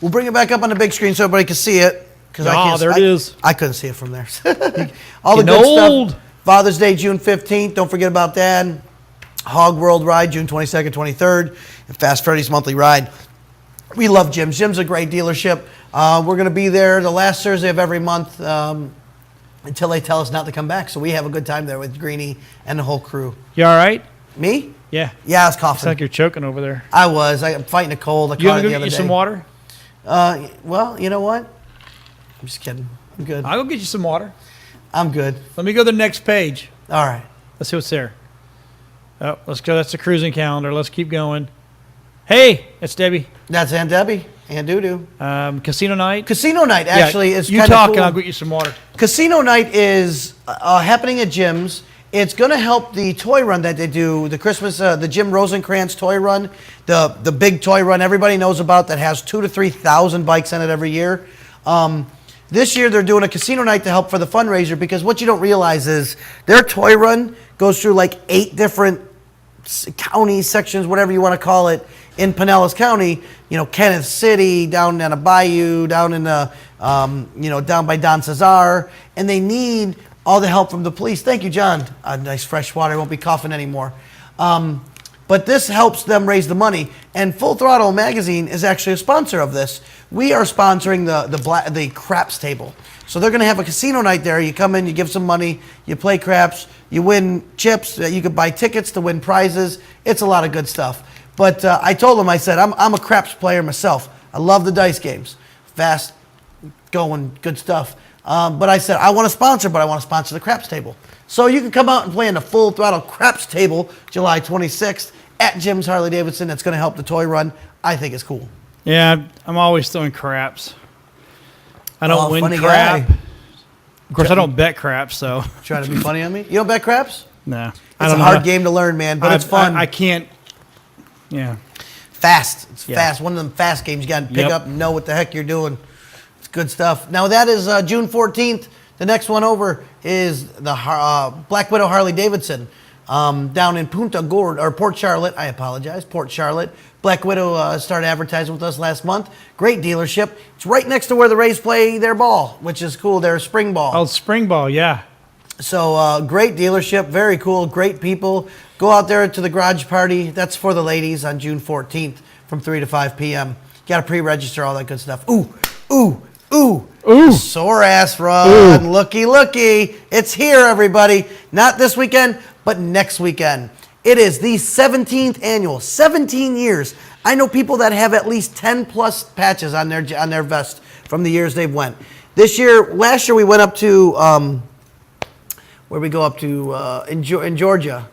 [SPEAKER 1] We'll bring it back up on the big screen so everybody can see it.
[SPEAKER 2] There it is.
[SPEAKER 1] I couldn't see it from there. All the
[SPEAKER 2] Getting
[SPEAKER 1] good
[SPEAKER 2] old.
[SPEAKER 1] stuff. Father's Day, June 15th. Don't forget about that. Hog World ride, June 22nd, 23rd. And Fast Freddy's monthly ride. We love Jim's. Jim's a great dealership. We're going to be there the last Thursday of every month until they tell us not to come back. So we have a good time there with Greenie and the whole crew.
[SPEAKER 2] You all right?
[SPEAKER 1] Me?
[SPEAKER 2] Yeah.
[SPEAKER 1] Yeah, I was coughing.
[SPEAKER 2] It's like you're choking over there.
[SPEAKER 1] I was. I'm fighting a cold. I
[SPEAKER 2] You
[SPEAKER 1] caught
[SPEAKER 2] want
[SPEAKER 1] it
[SPEAKER 2] to
[SPEAKER 1] the
[SPEAKER 2] go
[SPEAKER 1] other
[SPEAKER 2] get you
[SPEAKER 1] day.
[SPEAKER 2] some water?
[SPEAKER 1] Well, you know what? I'm just kidding. I'm good.
[SPEAKER 2] I'll go get you some water.
[SPEAKER 1] I'm good.
[SPEAKER 2] Let me go to the next page.
[SPEAKER 1] All right.
[SPEAKER 2] Let's see what's there. Oh, let's go. That's the cruising calendar. Let's keep going. Hey, it's Debbie.
[SPEAKER 1] That's Aunt Debbie. Aunt Doodoo.
[SPEAKER 2] Casino night.
[SPEAKER 1] Casino night actually is
[SPEAKER 2] you
[SPEAKER 1] kind of
[SPEAKER 2] talk
[SPEAKER 1] cool.
[SPEAKER 2] and I'll get you some water.
[SPEAKER 1] Casino night is happening at Jim's. It's going to help the toy run that they do, the Christmas, the Jim Rosencrantz toy run, the big toy run everybody knows about that has 2,000 to 3,000 bikes in it every year. This year they're doing a casino night to help for the fundraiser because what you don't realize is their toy run goes through like 8 different county sections, whatever you want to call it, in Pinellas County. You know, Kenneth City, down in a bayou, down in the, down by Don Cesar, and they need all the help from the police. Thank you, John. Nice fresh water. I won't be coughing anymore. But this helps them raise the money. And Full Throttle Magazine is actually a sponsor of this. We are sponsoring the craps table. So they're going to have a casino night there. You come in, you give some money, you play craps, you win chips. You could buy tickets to win prizes. It's a lot of good stuff. But I told them, I said, I'm a craps player myself. I love the dice games. Fast going, good stuff. But I said, I want to sponsor, but I want to sponsor the craps table. So you can come out and play in the Full Throttle Craps table July 26th at Jim's Harley Davidson. That's going to help the toy run. I think it's cool.
[SPEAKER 2] Yeah, I'm always throwing craps. I don't win
[SPEAKER 1] funny
[SPEAKER 2] crap.
[SPEAKER 1] guy.
[SPEAKER 2] Of course, I don't bet craps, so.
[SPEAKER 1] Trying to be funny on me? You don't bet craps?
[SPEAKER 2] No.
[SPEAKER 1] It's a hard game to learn, man, but it's fun.
[SPEAKER 2] I can't. Yeah.
[SPEAKER 1] Fast. It's fast. One of them fast games you got to pick up and know what the heck you're doing. It's good stuff. Now, that is June 14th. The next one over is the Black Widow Harley Davidson down in Punta Gorda, or Port Charlotte. I apologize. Port Charlotte. Black Widow started advertising with us last month. Great dealership. It's right next to where the Rays play their ball, which is cool. Their spring ball.
[SPEAKER 2] Oh, spring ball, yeah.
[SPEAKER 1] So great dealership. Very cool. Great people. Go out there to the garage party. That's for the ladies on June 14th from 3 to 5 p.m. Got to pre-register, all that good stuff. Ooh, ooh, ooh.
[SPEAKER 2] Ooh.
[SPEAKER 1] Sore ass run. Ooh. Looky, looky. It's here, everybody. Not this weekend, but next weekend. It is the 17th annual, 17 years. I know people that have at least 10 plus patches on their vest from the years they've went. Last year we went up to, where we go up to, in Georgia.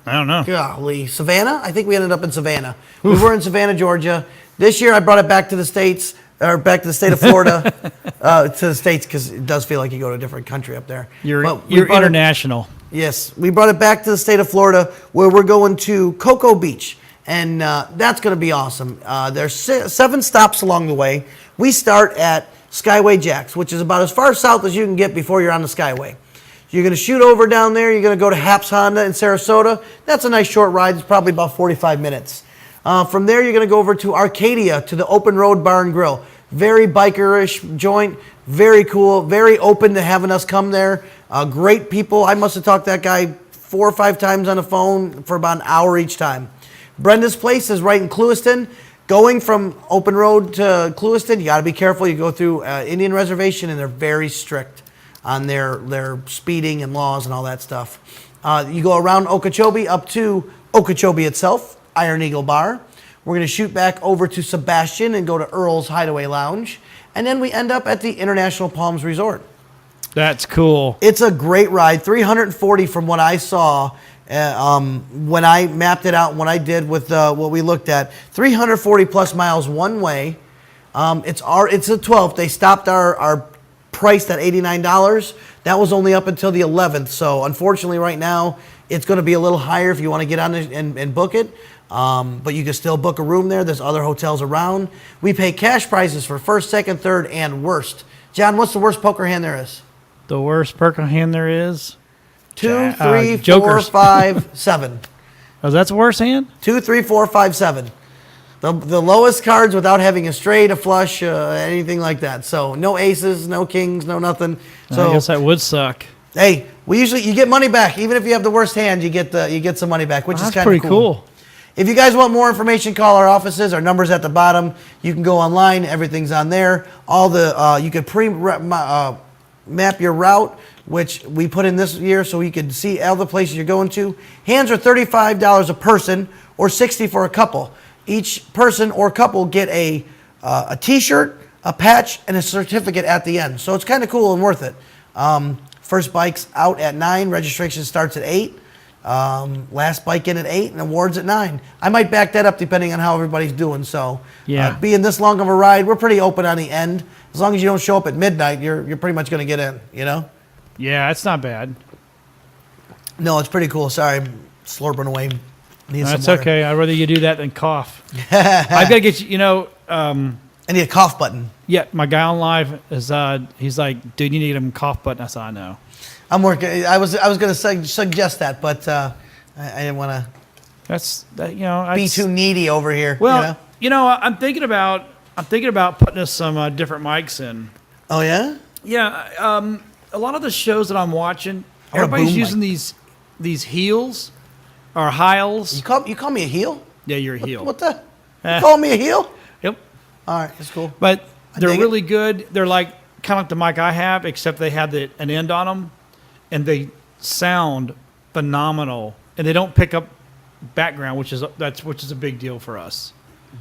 [SPEAKER 2] I don't know.
[SPEAKER 1] Golly, Savannah? I think we ended up in Savannah. Oof. We were in Savannah, Georgia. This year I brought it back to the States, or back to the state of Florida, to the States, because it does feel like you go to a different country up there.
[SPEAKER 2] You're international.
[SPEAKER 1] Yes, we brought it back to the state of Florida, where we're going to Cocoa Beach, and that's going to be awesome. There's 7 stops along the way. We start at Skyway Jacks, which is about as far south as you can get before you're on the Skyway. You're going to shoot over down there. You're going to go to Haps Honda in Sarasota. That's a nice short ride. It's probably about 45 minutes. From there, you're going to go over to Arcadia to the Open Road Bar and Grill. very bikerish joint, very cool, very open to having us come there. Great people. I must have talked to that guy 4 or 5 times on the phone for about an hour each time. Brenda's place is right in Clewiston. Going from Open Road to Clewiston, you got to be careful. You go through Indian Reservation, and they're very strict on their speeding and laws and all that stuff. You go around Okeechobee up to Okeechobee itself, Iron Eagle Bar. We're going to shoot back over to Sebastian and go to Earl's Hideaway Lounge. And then we end up at the International Palms Resort.
[SPEAKER 2] That's cool.
[SPEAKER 1] It's a great ride. 340 from what I saw when I mapped it out and what I did with what we looked at. 340 plus miles one way. It's the 12th. They stopped our price at $89. That was only up until the 11th. So unfortunately right now it's going to be a little higher if you want to get on it and book it. But you can still book a room there. There's other hotels around. We pay cash prices for first, second, third, and worst. John, what's the worst poker hand there is?
[SPEAKER 2] The worst poker hand there is?
[SPEAKER 1] 2, 3, 4,
[SPEAKER 2] Jokers.
[SPEAKER 1] 5, 7.
[SPEAKER 2] Oh, that's the worst hand?
[SPEAKER 1] 2, 3, 4, 5, 7. The lowest cards without having a straight, a flush, anything like that. So no aces, no kings, no nothing. So
[SPEAKER 2] I guess that would suck.
[SPEAKER 1] Hey, you get money back. Even if you have the worst hand, you get some money back, which is kind of
[SPEAKER 2] pretty cool.
[SPEAKER 1] If you guys want more information, call our offices. Our number's at the bottom. You can go online. Everything's on there. All the you could map your route, which we put in this year so you can see all the places you're going to. Hands are $35 a person or $60 for a couple. Each person or couple get a T-shirt, a patch, and a certificate at the end. So it's kind of cool and worth it. First bike's out at 9. Registration starts at 8. Last bike in at 8 and awards at 9. I might back that up depending on how everybody's doing. So being this long of a ride, we're pretty open on the end. As long as you don't show up at midnight, you're pretty much going to get in, you know?
[SPEAKER 2] Yeah, it's not bad.
[SPEAKER 1] No, it's pretty cool. Sorry, I'm slurping away.
[SPEAKER 2] That's okay. I'd rather you do that than cough. I've got to get you,
[SPEAKER 1] I need a cough button.
[SPEAKER 2] Yeah, my guy on live is, he's like, dude, you need a cough button. I said, I know.
[SPEAKER 1] I'm working. I was going to suggest that, but I didn't want to be too needy over here.
[SPEAKER 2] Well, I'm thinking about putting us some different mics in.
[SPEAKER 1] Oh yeah?
[SPEAKER 2] Yeah. A lot of the shows that I'm watching, everybody's using these heels or heels.
[SPEAKER 1] You call me a heel?
[SPEAKER 2] Yeah, you're a heel.
[SPEAKER 1] What the? You call me a heel?
[SPEAKER 2] Yep.
[SPEAKER 1] All right, that's cool.
[SPEAKER 2] But they're really good. They're like kind of like the mic I have, except they have an end on them, and they sound phenomenal. And they don't pick up background, which is a big deal for us.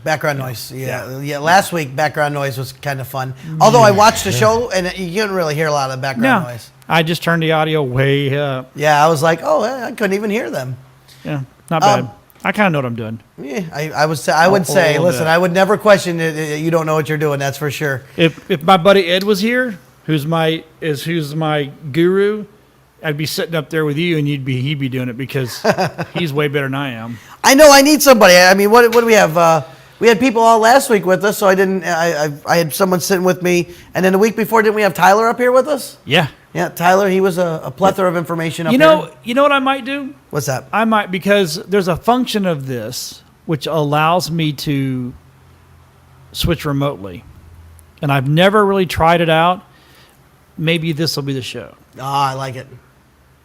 [SPEAKER 1] Background noise, yeah. Last week, background noise was kind of fun. Although I watched the show, and you couldn't really hear a lot of background noise.
[SPEAKER 2] I just turned the audio way up.
[SPEAKER 1] Yeah, I was like, I couldn't even hear them.
[SPEAKER 2] Yeah, not bad. I kind of know what I'm doing.
[SPEAKER 1] Yeah, I would say, listen, I would never question it. You don't know what you're doing. That's for sure.
[SPEAKER 2] If my buddy Ed was here, who's my guru, I'd be sitting up there with you, and he'd be doing it because he's way better than I am.
[SPEAKER 1] I know. I need somebody. I mean, what do we have? We had people all last week with us, so I didn't. I had someone sitting with me, and then the week before, didn't we have Tyler up here with us?
[SPEAKER 2] Yeah.
[SPEAKER 1] Yeah, Tyler. He was a plethora of information up
[SPEAKER 2] here. You know what I might do?
[SPEAKER 1] What's that?
[SPEAKER 2] I might, because there's a function of this which allows me to switch remotely, and I've never really tried it out. Maybe this will be the show.
[SPEAKER 1] I like it.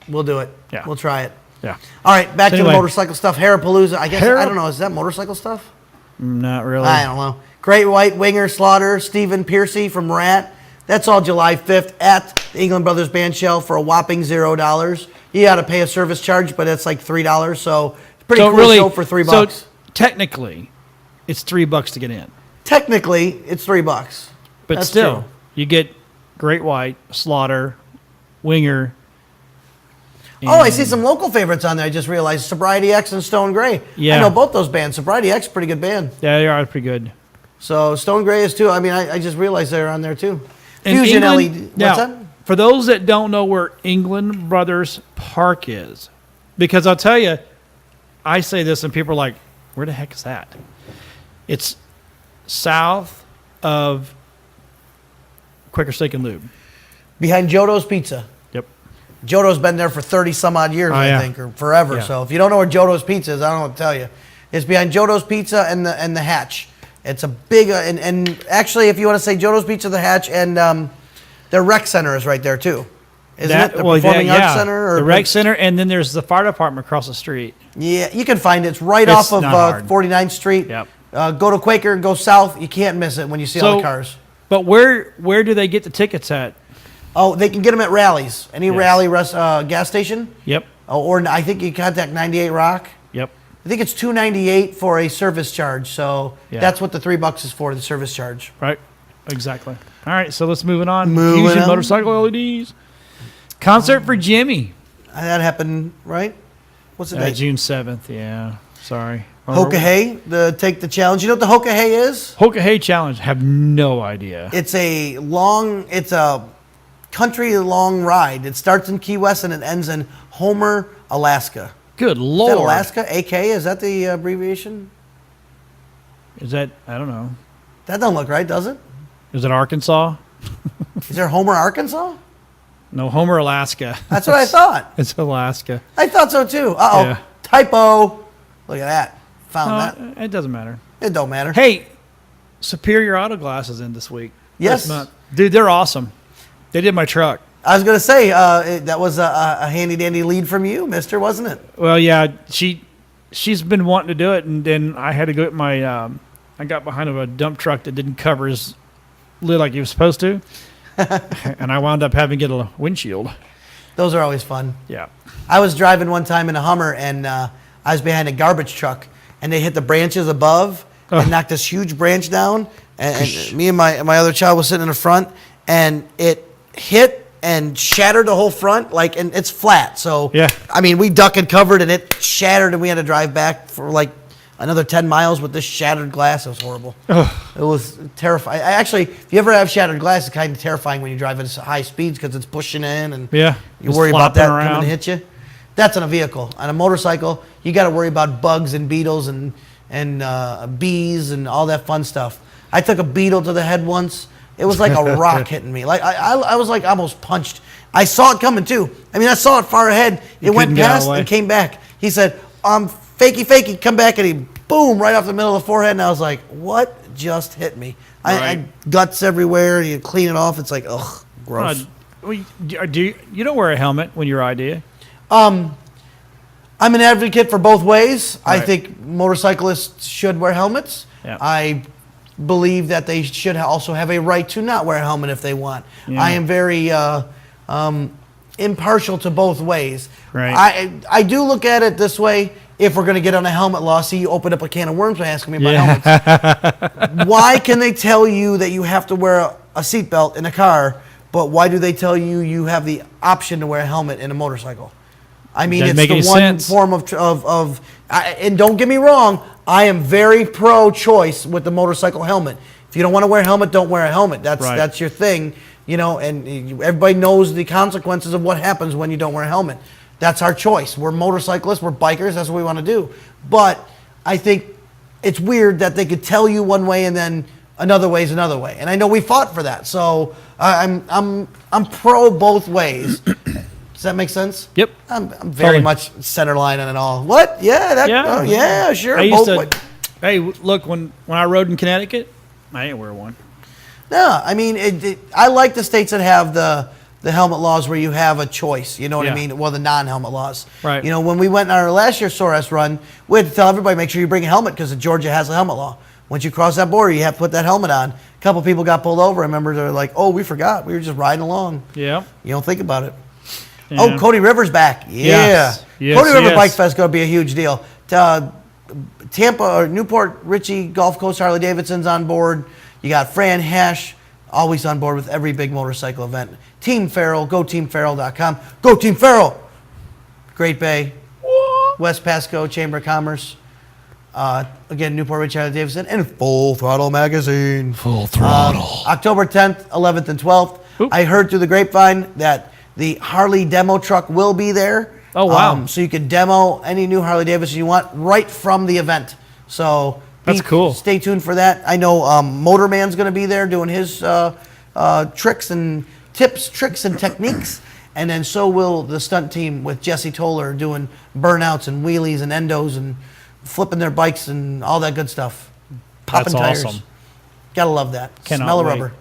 [SPEAKER 1] We'll do it.
[SPEAKER 2] Yeah.
[SPEAKER 1] We'll try it.
[SPEAKER 2] Yeah.
[SPEAKER 1] All right, back to the motorcycle stuff. Harapalooza. I guess I don't know. Is that motorcycle stuff?
[SPEAKER 2] Not really.
[SPEAKER 1] I don't know. Great White Winger Slaughter, Stephen Piercy from Rat. That's all July 5th at the England Brothers Band Shell for a whopping $0. You got to pay a service charge, but it's like $3. So it's pretty cool show for $3.
[SPEAKER 2] So technically, it's $3 to get in.
[SPEAKER 1] Technically, it's $3.
[SPEAKER 2] But
[SPEAKER 1] That's
[SPEAKER 2] still,
[SPEAKER 1] true.
[SPEAKER 2] You get Great White, Slaughter, Winger.
[SPEAKER 1] Oh, I see some local favorites on there. I just realized Sobriety X and Stone Gray.
[SPEAKER 2] Yeah.
[SPEAKER 1] I know both those bands. Sobriety X, pretty good band.
[SPEAKER 2] Yeah, they are pretty good.
[SPEAKER 1] So Stone Gray is too. I mean, I just realized they're on there too.
[SPEAKER 2] And
[SPEAKER 1] Fusion
[SPEAKER 2] England,
[SPEAKER 1] LED.
[SPEAKER 2] now,
[SPEAKER 1] What's that?
[SPEAKER 2] For those that don't know where England Brothers Park is, because I'll tell you, I say this and people are like, where the heck is that? It's south of Quaker Steak and Lube.
[SPEAKER 1] Behind Jodo's Pizza.
[SPEAKER 2] Yep.
[SPEAKER 1] Jodo's been there for 30 some odd years, I think, or forever.
[SPEAKER 2] Yeah.
[SPEAKER 1] So if you don't know where Jodo's Pizza is, I don't know what to tell you. It's behind Jodo's Pizza and the Hatch. It's a big, and actually, if you want to say Jodo's Beach of the Hatch, and their rec center is right there too. Isn't it? The Performing Arts Center? Or
[SPEAKER 2] the rec center, and then there's the fire department across the street.
[SPEAKER 1] Yeah, you can find it. It's right off of 49th Street.
[SPEAKER 2] Yep.
[SPEAKER 1] Go to Quaker and go south. You can't miss it when you see all the cars.
[SPEAKER 2] But where do they get the tickets at?
[SPEAKER 1] Oh, they can get them at rallies. Any rally gas station.
[SPEAKER 2] Yep.
[SPEAKER 1] Oh, or I think you contact 98 Rock.
[SPEAKER 2] Yep.
[SPEAKER 1] I think it's $2.98 for a service charge. So that's what the $3 is for, the service charge.
[SPEAKER 2] Right. Exactly. All right, so let's move it on.
[SPEAKER 1] Moving
[SPEAKER 2] Fusion
[SPEAKER 1] on.
[SPEAKER 2] Motorcycle LEDs. Concert for Jimmy.
[SPEAKER 1] That happened, right? What's the date?
[SPEAKER 2] June 7th, yeah. Sorry.
[SPEAKER 1] Hoka-Hey, take the challenge. You know what the Hoka-Hey is?
[SPEAKER 2] Hoka-Hey challenge. Have no idea.
[SPEAKER 1] It's a country long ride. It starts in Key West and it ends in Homer, Alaska.
[SPEAKER 2] Good Lord.
[SPEAKER 1] Is that Alaska? AK? Is that the abbreviation?
[SPEAKER 2] Is that, I don't know.
[SPEAKER 1] That don't look right, does it?
[SPEAKER 2] Is it Arkansas?
[SPEAKER 1] Is there Homer, Arkansas?
[SPEAKER 2] No, Homer, Alaska.
[SPEAKER 1] That's what I thought.
[SPEAKER 2] It's Alaska.
[SPEAKER 1] I thought so too. Uh-oh.
[SPEAKER 2] Yeah.
[SPEAKER 1] Typo. Look at that. Found that.
[SPEAKER 2] It doesn't matter.
[SPEAKER 1] It don't matter.
[SPEAKER 2] Hey, Superior Auto Glass is in this week.
[SPEAKER 1] Yes.
[SPEAKER 2] Dude, they're awesome. They did my truck.
[SPEAKER 1] I was going to say, that was a handy-dandy lead from you, mister, wasn't it?
[SPEAKER 2] Well, yeah, she's been wanting to do it, and then I had to go get my, I got behind of a dump truck that didn't cover his lid like he was supposed to, and I wound up having to get a windshield.
[SPEAKER 1] Those are always fun.
[SPEAKER 2] Yeah.
[SPEAKER 1] I was driving one time in a Hummer, and I was behind a garbage truck, and they hit the branches above and knocked this huge branch down, and me and my other child was sitting in the front, and it hit and shattered the whole front, and it's flat. So,
[SPEAKER 2] yeah. I
[SPEAKER 1] mean, we duck and covered, and it shattered, and we had to drive back for another 10 miles with this shattered glass. It was horrible. It was terrifying. Actually, if you ever have shattered glass, it's kind of terrifying when you drive at high speeds because it's pushing in, and you worry about that coming to hit you. That's on a vehicle. On a motorcycle, you got to worry about bugs and beetles and bees and all that fun stuff. I took a beetle to the head once. It was like a rock hitting me. I was almost punched. I saw it coming too. I mean, I saw it far ahead. It went past and came back. He said, fakey, come back, and he boom right off the middle of the forehead. And I was like, what just hit me? I guts everywhere. You clean it off. It's like, ugh, gross.
[SPEAKER 2] You don't wear a helmet when you ride, do you?
[SPEAKER 1] I'm an advocate for both ways.
[SPEAKER 2] Right.
[SPEAKER 1] I think motorcyclists should wear helmets.
[SPEAKER 2] Yeah.
[SPEAKER 1] I believe that they should also have a right to not wear a helmet if they want.
[SPEAKER 2] Yeah.
[SPEAKER 1] I am very impartial to both ways.
[SPEAKER 2] Right.
[SPEAKER 1] I do look at it this way. If we're going to get on a helmet law, see, you open up a can of worms by asking me about helmets. Why can they tell you that you have to wear a seatbelt in a car, but why do they tell you you have the option to wear a helmet in a motorcycle? I mean,
[SPEAKER 2] Doesn't
[SPEAKER 1] it's
[SPEAKER 2] make
[SPEAKER 1] the
[SPEAKER 2] any
[SPEAKER 1] one
[SPEAKER 2] sense.
[SPEAKER 1] form of and don't get me wrong, I am very pro-choice with the motorcycle helmet. If you don't want to wear a helmet, don't wear a helmet. That's your thing, and everybody knows the consequences of what happens when you don't wear a helmet. That's our choice. We're motorcyclists, we're bikers, that's what we want to do. But I think it's weird that they could tell you one way and then another way is another way. And I know we fought for that. So I'm pro both ways. Does that make sense?
[SPEAKER 2] Yep.
[SPEAKER 1] I'm very much center line on it all. What? Yeah. Yeah, sure.
[SPEAKER 2] I used
[SPEAKER 1] both
[SPEAKER 2] to, hey, look, when I rode in Connecticut, I didn't wear one.
[SPEAKER 1] No, I mean, I like the states that have the helmet laws where you have a choice. You know what I mean? Well, the non-helmet laws.
[SPEAKER 2] Right.
[SPEAKER 1] When we went on our last year's SORAS run, we had to tell everybody, make sure you bring a helmet because Georgia has a helmet law. Once you cross that border, you have to put that helmet on. A couple people got pulled over. I remember they're like, oh, we forgot. We were just riding along.
[SPEAKER 2] Yeah.
[SPEAKER 1] You don't think about it.
[SPEAKER 2] Yeah.
[SPEAKER 1] Oh, Cody Rivers back. Yeah.
[SPEAKER 2] Yes,
[SPEAKER 1] Cody River Bike Fest is going to be a huge deal. Tampa or Newport Richie Gulf Coast Harley Davidson's on board. You got Fran Hash always on board with every big motorcycle event. Team Farrell, goteamfarrell.com. Go Team Farrell! Great Bay, West Pasco Chamber of Commerce. Again, Newport Richie Harley Davidson, and Full Throttle Magazine.
[SPEAKER 2] Full Throttle.
[SPEAKER 1] October 10th, 11th, and 12th. Oop. I heard through the grapevine that the Harley demo truck will be there.
[SPEAKER 2] Oh, wow.
[SPEAKER 1] So you can demo any new Harley Davidson you want right from the event. So
[SPEAKER 2] that's cool.
[SPEAKER 1] Stay tuned for that. I know Motorman's going to be there doing his tricks and tips, tricks, and techniques. And then so will the stunt team with Jesse Toller doing burnouts and wheelies and endos and flipping their bikes and all that good stuff. Popping
[SPEAKER 2] That's
[SPEAKER 1] tires.
[SPEAKER 2] awesome.
[SPEAKER 1] Gotta love that.
[SPEAKER 2] Cannot
[SPEAKER 1] Smell of
[SPEAKER 2] wait.
[SPEAKER 1] rubber.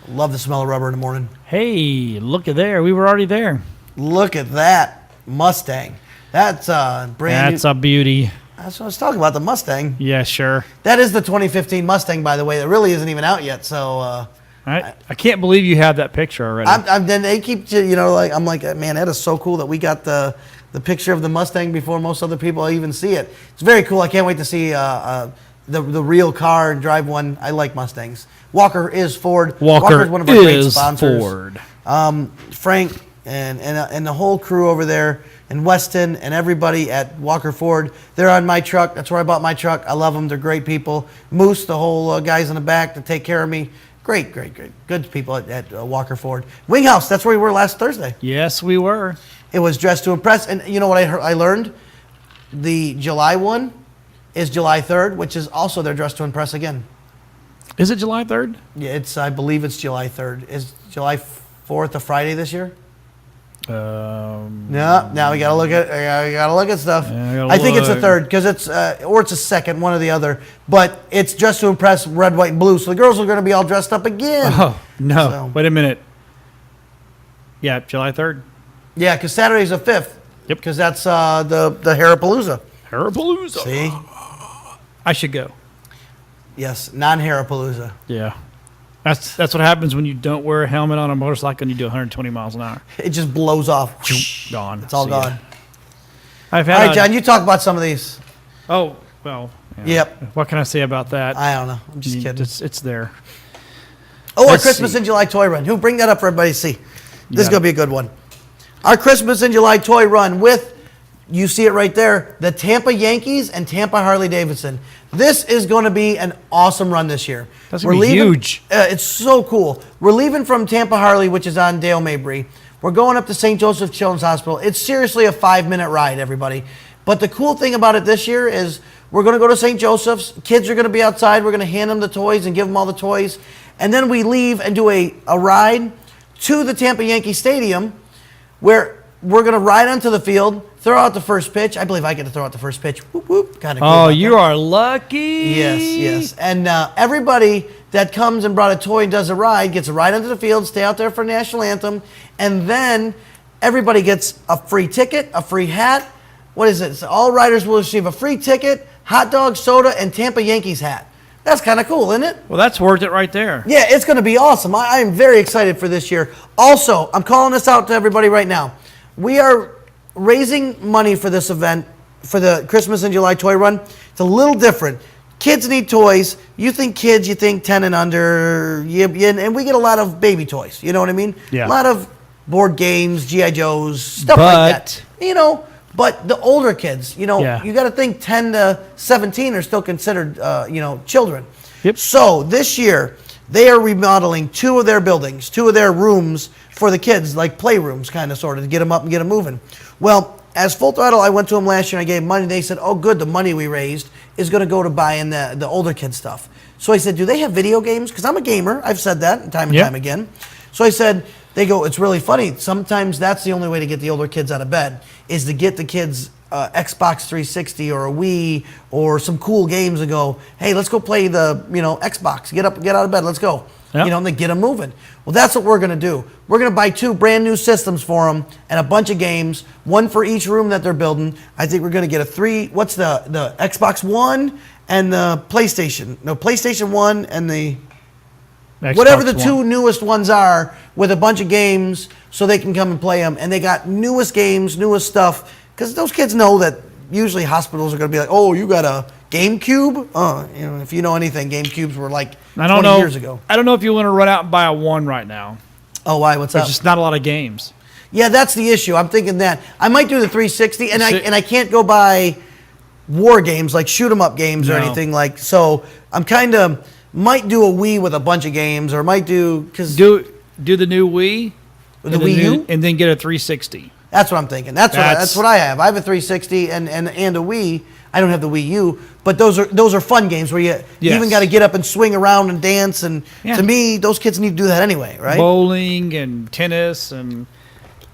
[SPEAKER 1] Love the smell of rubber in the morning.
[SPEAKER 2] Hey, look at there. We were already there.
[SPEAKER 1] Look at that Mustang. That's brand
[SPEAKER 2] That's
[SPEAKER 1] new.
[SPEAKER 2] a beauty.
[SPEAKER 1] That's what I was talking about, the Mustang.
[SPEAKER 2] Yeah, sure.
[SPEAKER 1] That is the 2015 Mustang, by the way. That really isn't even out yet. So
[SPEAKER 2] I can't believe you have that picture already.
[SPEAKER 1] then they keep, like, I'm like, man, that is so cool that we got the picture of the Mustang before most other people even see it. It's very cool. I can't wait to see the real car and drive one. I like Mustangs. Walker is Ford.
[SPEAKER 2] Walker
[SPEAKER 1] Walker's one of our great
[SPEAKER 2] is
[SPEAKER 1] sponsors.
[SPEAKER 2] Ford.
[SPEAKER 1] Frank and the whole crew over there in Weston and everybody at Walker Ford, they're on my truck. That's where I bought my truck. I love them. They're great people. Moose, the whole guys in the back that take care of me. Great. Good people at Walker Ford. Wing House, that's where we were last Thursday.
[SPEAKER 2] Yes, we were.
[SPEAKER 1] It was Dressed to Impress. And you know what I learned? The July one is July 3rd, which is also their Dressed to Impress again.
[SPEAKER 2] Is it July 3rd?
[SPEAKER 1] Yeah, I believe it's July 3rd. Is July 4th a Friday this year? No, now we gotta look at stuff.
[SPEAKER 2] Yeah,
[SPEAKER 1] I think it's a
[SPEAKER 2] look.
[SPEAKER 1] third because it's or it's a second, one or the other. But it's Dressed to Impress, red, white, and blue. So the girls are going to be all dressed up again.
[SPEAKER 2] Oh, no.
[SPEAKER 1] So-
[SPEAKER 2] Wait a minute. Yeah, July 3rd.
[SPEAKER 1] Yeah, because Saturday's the 5th.
[SPEAKER 2] Yep.
[SPEAKER 1] Because that's the Harapalooza.
[SPEAKER 2] Harapalooza.
[SPEAKER 1] See?
[SPEAKER 2] I should go.
[SPEAKER 1] Yes, non-Harapalooza.
[SPEAKER 2] Yeah. That's what happens when you don't wear a helmet on a motorcycle and you do 120 miles an hour.
[SPEAKER 1] It just blows off.
[SPEAKER 2] Gone.
[SPEAKER 1] It's all
[SPEAKER 2] See ya.
[SPEAKER 1] gone.
[SPEAKER 2] I've
[SPEAKER 1] All
[SPEAKER 2] had
[SPEAKER 1] right, John, you talk about some of these.
[SPEAKER 2] Oh, well. yeah.
[SPEAKER 1] Yep.
[SPEAKER 2] What can I say about that?
[SPEAKER 1] I don't know. I'm just kidding.
[SPEAKER 2] It's there.
[SPEAKER 1] Oh, our
[SPEAKER 2] Let's
[SPEAKER 1] Christmas
[SPEAKER 2] see.
[SPEAKER 1] in July toy run. Who bring that up for everybody to see? This is
[SPEAKER 2] Yeah.
[SPEAKER 1] going to be a good one. Our Christmas in July toy run with, you see it right there, the Tampa Yankees and Tampa Harley Davidson. This is going to be an awesome run this year.
[SPEAKER 2] That's gonna be huge.
[SPEAKER 1] It's so cool. We're leaving from Tampa Harley, which is on Dale Mabry. We're going up to St. Joseph Children's Hospital. It's seriously a 5-minute ride, everybody. But the cool thing about it this year is we're going to go to St. Joseph's. Kids are going to be outside. We're going to hand them the toys and give them all the toys. And then we leave and do a ride to the Tampa Yankee Stadium where we're going to ride onto the field, throw out the first pitch. I believe I get to throw out the first pitch. Whoop, whoop. Kind of cool.
[SPEAKER 2] Oh,
[SPEAKER 1] about
[SPEAKER 2] you
[SPEAKER 1] that.
[SPEAKER 2] are lucky.
[SPEAKER 1] Yes. And everybody that comes and brought a toy and does a ride gets a ride onto the field, stay out there for national anthem, and then everybody gets a free ticket, a free hat. What is it? So all riders will receive a free ticket, hot dog, soda, and Tampa Yankees hat. That's kind of cool, isn't it?
[SPEAKER 2] Well, that's worth it right there.
[SPEAKER 1] Yeah, it's going to be awesome. I am very excited for this year. Also, I'm calling this out to everybody right now. We are raising money for this event, for the Christmas in July toy run. It's a little different. Kids need toys. You think kids, you think 10 and under, and we get a lot of baby toys. You know what I mean?
[SPEAKER 2] Yeah.
[SPEAKER 1] A lot of board games, G.I. Joes, stuff like that. But the older kids,
[SPEAKER 2] Yeah.
[SPEAKER 1] you got to think 10 to 17 are still considered, children.
[SPEAKER 2] Yep.
[SPEAKER 1] So this year, they are remodeling 2 of their buildings, 2 of their rooms for the kids, like playrooms, kind of, sort of, to get them up and get them moving. Well, as Full Throttle, I went to them last year and I gave money. They said, oh, good, the money we raised is going to go to buying the older kids stuff. So I said, do they have video games? Because I'm a gamer. I've said that time and
[SPEAKER 2] Yep.
[SPEAKER 1] time again. So I said, they go, it's really funny. Sometimes that's the only way to get the older kids out of bed is to get the kids Xbox 360 or a Wii or some cool games and go, hey, let's go play the Xbox. Get out of bed. Let's go.
[SPEAKER 2] Yep.
[SPEAKER 1] And they get them moving. Well, that's what we're going to do. We're going to buy 2 brand new systems for them and a bunch of games, one for each room that they're building. I think we're going to get what's the Xbox One and the PlayStation. No, PlayStation 1 and the
[SPEAKER 2] Xbox
[SPEAKER 1] whatever the
[SPEAKER 2] One.
[SPEAKER 1] 2 newest ones are with a bunch of games so they can come and play them. And they got newest games, newest stuff. Because those kids know that usually hospitals are going to be like, oh, you got a GameCube? If you know anything, GameCubes were like 20 years ago.
[SPEAKER 2] I don't know if you want to run out and buy a one right now.
[SPEAKER 1] Oh, why? What's
[SPEAKER 2] There's
[SPEAKER 1] up?
[SPEAKER 2] just not a lot of games.
[SPEAKER 1] Yeah, that's the issue. I'm thinking that. I might do the 360, and I can't go buy war games, like shoot 'em up games or
[SPEAKER 2] No.
[SPEAKER 1] anything like. So I'm kind of might do a Wii with a bunch of games, or might do because
[SPEAKER 2] Do the new Wii,
[SPEAKER 1] The
[SPEAKER 2] and
[SPEAKER 1] Wii U?
[SPEAKER 2] and then get a 360.
[SPEAKER 1] That's what I'm thinking. That's what I have. I have a 360 and a Wii. I don't have the Wii U, but those are fun games where you
[SPEAKER 2] Yes.
[SPEAKER 1] even got to get up and swing around and dance. And
[SPEAKER 2] Yeah.
[SPEAKER 1] to me, those kids need to do that anyway, right?
[SPEAKER 2] Bowling and tennis, and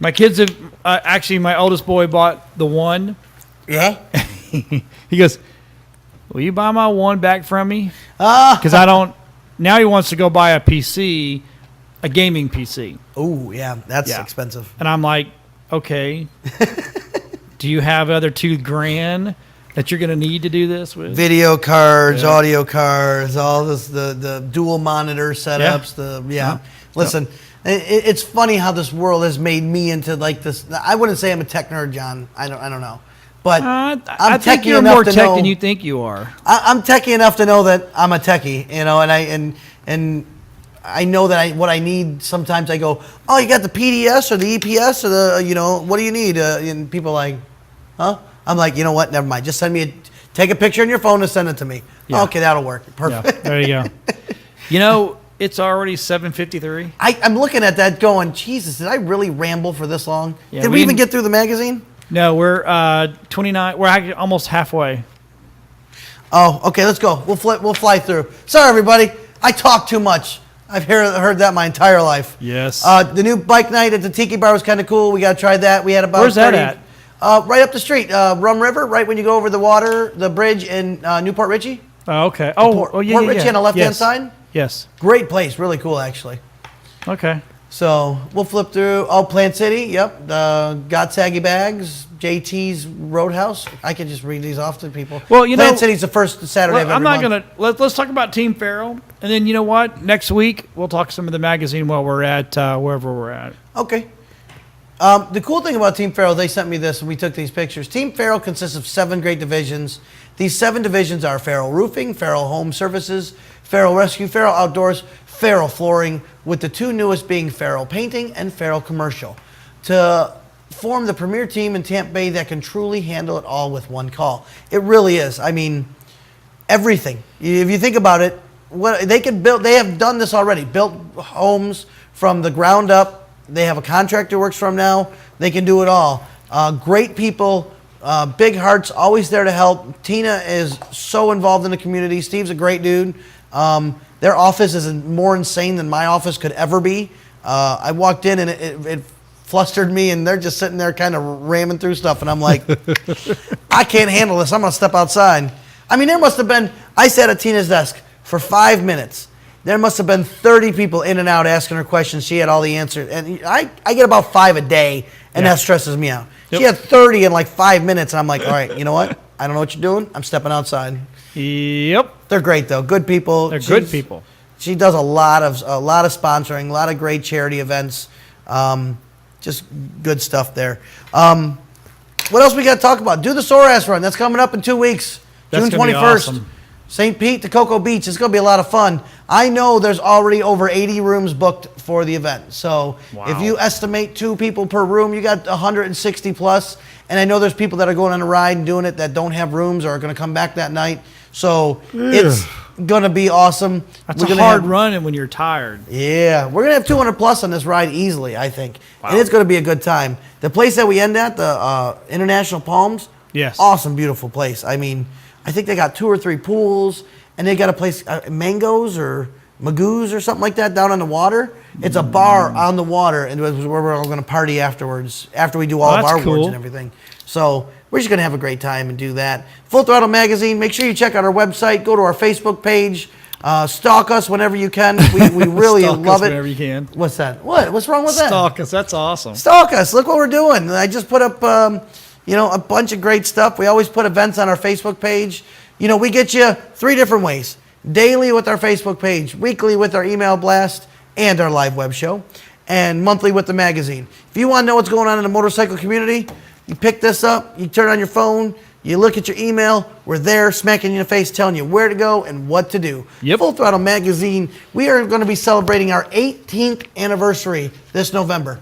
[SPEAKER 2] my kids have actually. My oldest boy bought the one.
[SPEAKER 1] Yeah.
[SPEAKER 2] He goes, will you buy my one back from me?
[SPEAKER 1] Ah.
[SPEAKER 2] Because I don't. Now he wants to go buy a PC, a gaming PC.
[SPEAKER 1] Oh, yeah, that's expensive.
[SPEAKER 2] And I'm like, okay. Do you have other $2,000 that you're going to need to do this with?
[SPEAKER 1] Video cards, audio cards, all this, the dual monitor setups. Listen, it's funny how this world has made me into like this. I wouldn't say I'm a tech nerd, John. I don't know, but
[SPEAKER 2] I think you're more tech than you think you are.
[SPEAKER 1] I'm techie enough to know that I'm a techie, and I know that what I need. Sometimes I go, oh, you got the PDS or the EPS or the what do you need? And people are like, huh? I'm like, you know what? Never mind. Just take a picture on your phone and send it to me.
[SPEAKER 2] Yeah.
[SPEAKER 1] Okay, that'll work. Perfect.
[SPEAKER 2] Yeah, there you go. It's already 7:53.
[SPEAKER 1] I'm looking at that going, Jesus, did I really ramble for this long?
[SPEAKER 2] Yeah,
[SPEAKER 1] did we even get through the magazine?
[SPEAKER 2] No, we're 29. We're actually almost halfway.
[SPEAKER 1] Oh, okay, let's go. We'll fly through. Sorry, everybody. I talk too much. I've heard that my entire life.
[SPEAKER 2] Yes.
[SPEAKER 1] The new bike night at the Tiki Bar was kind of cool. We got to try that. We had about
[SPEAKER 2] Where's
[SPEAKER 1] 30,
[SPEAKER 2] that at?
[SPEAKER 1] Right up the street, Rum River, right when you go over the bridge in Newport Richie.
[SPEAKER 2] Oh, okay.
[SPEAKER 1] Port Richie on the left-hand side.
[SPEAKER 2] Yes.
[SPEAKER 1] Great place. Really cool, actually.
[SPEAKER 2] Okay.
[SPEAKER 1] So we'll flip through. Oh, Plant City. Yep. Got Saggy Bags. JT's Roadhouse. I can just read these off to people.
[SPEAKER 2] Well,
[SPEAKER 1] Plant City's the first Saturday of every month.
[SPEAKER 2] Let's talk about Team Farrell, and then you know what? Next week we'll talk some of the magazine while we're at wherever we're at.
[SPEAKER 1] Okay. The cool thing about Team Farrell, they sent me this and we took these pictures. Team Farrell consists of 7 great divisions. These 7 divisions are Farrell Roofing, Farrell Home Services, Farrell Rescue, Farrell Outdoors, Farrell Flooring, with the 2 newest being Farrell Painting and Farrell Commercial, to form the premier team in Tampa Bay that can truly handle it all with one call. It really is. I mean, everything. If you think about it, what they can build, they have done this already. Built homes from the ground up. They have a contractor works from now. They can do it all. Great people, big hearts, always there to help. Tina is so involved in the community. Steve's a great dude. Their office is more insane than my office could ever be. I walked in and it flustered me, and they're just sitting there kind of ramming through stuff, and I'm like, I can't handle this. I'm going to step outside. I mean, there must have been, I sat at Tina's desk for 5 minutes. There must have been 30 people in and out asking her questions. She had all the answers. And I get about 5 a day, and that stresses me out. Yep. She had 30 in like 5 minutes, and I'm like, all right, you know what? I don't know what you're doing. I'm stepping outside.
[SPEAKER 2] Yep.
[SPEAKER 1] They're great, though. Good people.
[SPEAKER 2] They're good people.
[SPEAKER 1] She does a lot of sponsoring, a lot of great charity events. Just good stuff there. What else we got to talk about? Do the Sorass Run. That's coming up in 2 weeks.
[SPEAKER 2] That's
[SPEAKER 1] June 21st.
[SPEAKER 2] Awesome.
[SPEAKER 1] St. Pete to Cocoa Beach. It's going to be a lot of fun. I know there's already over 80 rooms booked for the event. So if you estimate 2 people per room, you got 160 plus. And I know there's people that are going on a ride and doing it that don't have rooms or are going to come back that night. So it's going to be awesome.
[SPEAKER 2] That's a hard run and when you're tired.
[SPEAKER 1] Yeah. We're going to have 200 plus on this ride easily, I think.
[SPEAKER 2] Wow.
[SPEAKER 1] And it's going to be a good time. The place that we end at, the International Palms,
[SPEAKER 2] yes,
[SPEAKER 1] awesome, beautiful place. I mean, I think they got 2 or 3 pools, and they got a place, Mangoes or Magoo's or something like that down on the water. It's a bar on the water, and it's where we're all going to party afterwards, after we do all of our awards and everything. So we're just going to have a great time and do that. Full Throttle Magazine, make sure you check out our website, go to our Facebook page, stalk us whenever you can. We really love it.
[SPEAKER 2] Whenever you can.
[SPEAKER 1] What's that? What's wrong with that?
[SPEAKER 2] Stalk us. That's awesome.
[SPEAKER 1] Stalk us. Look what we're doing. I just put up, a bunch of great stuff. We always put events on our Facebook page. We get you 3 different ways. Daily with our Facebook page, weekly with our email blast and our live web show, and monthly with the magazine. If you want to know what's going on in the motorcycle community, you pick this up, you turn on your phone, you look at your email, we're there smacking you in the face, telling you where to go and what to do.
[SPEAKER 2] Yep.
[SPEAKER 1] Full Throttle Magazine, we are going to be celebrating our 18th anniversary this November.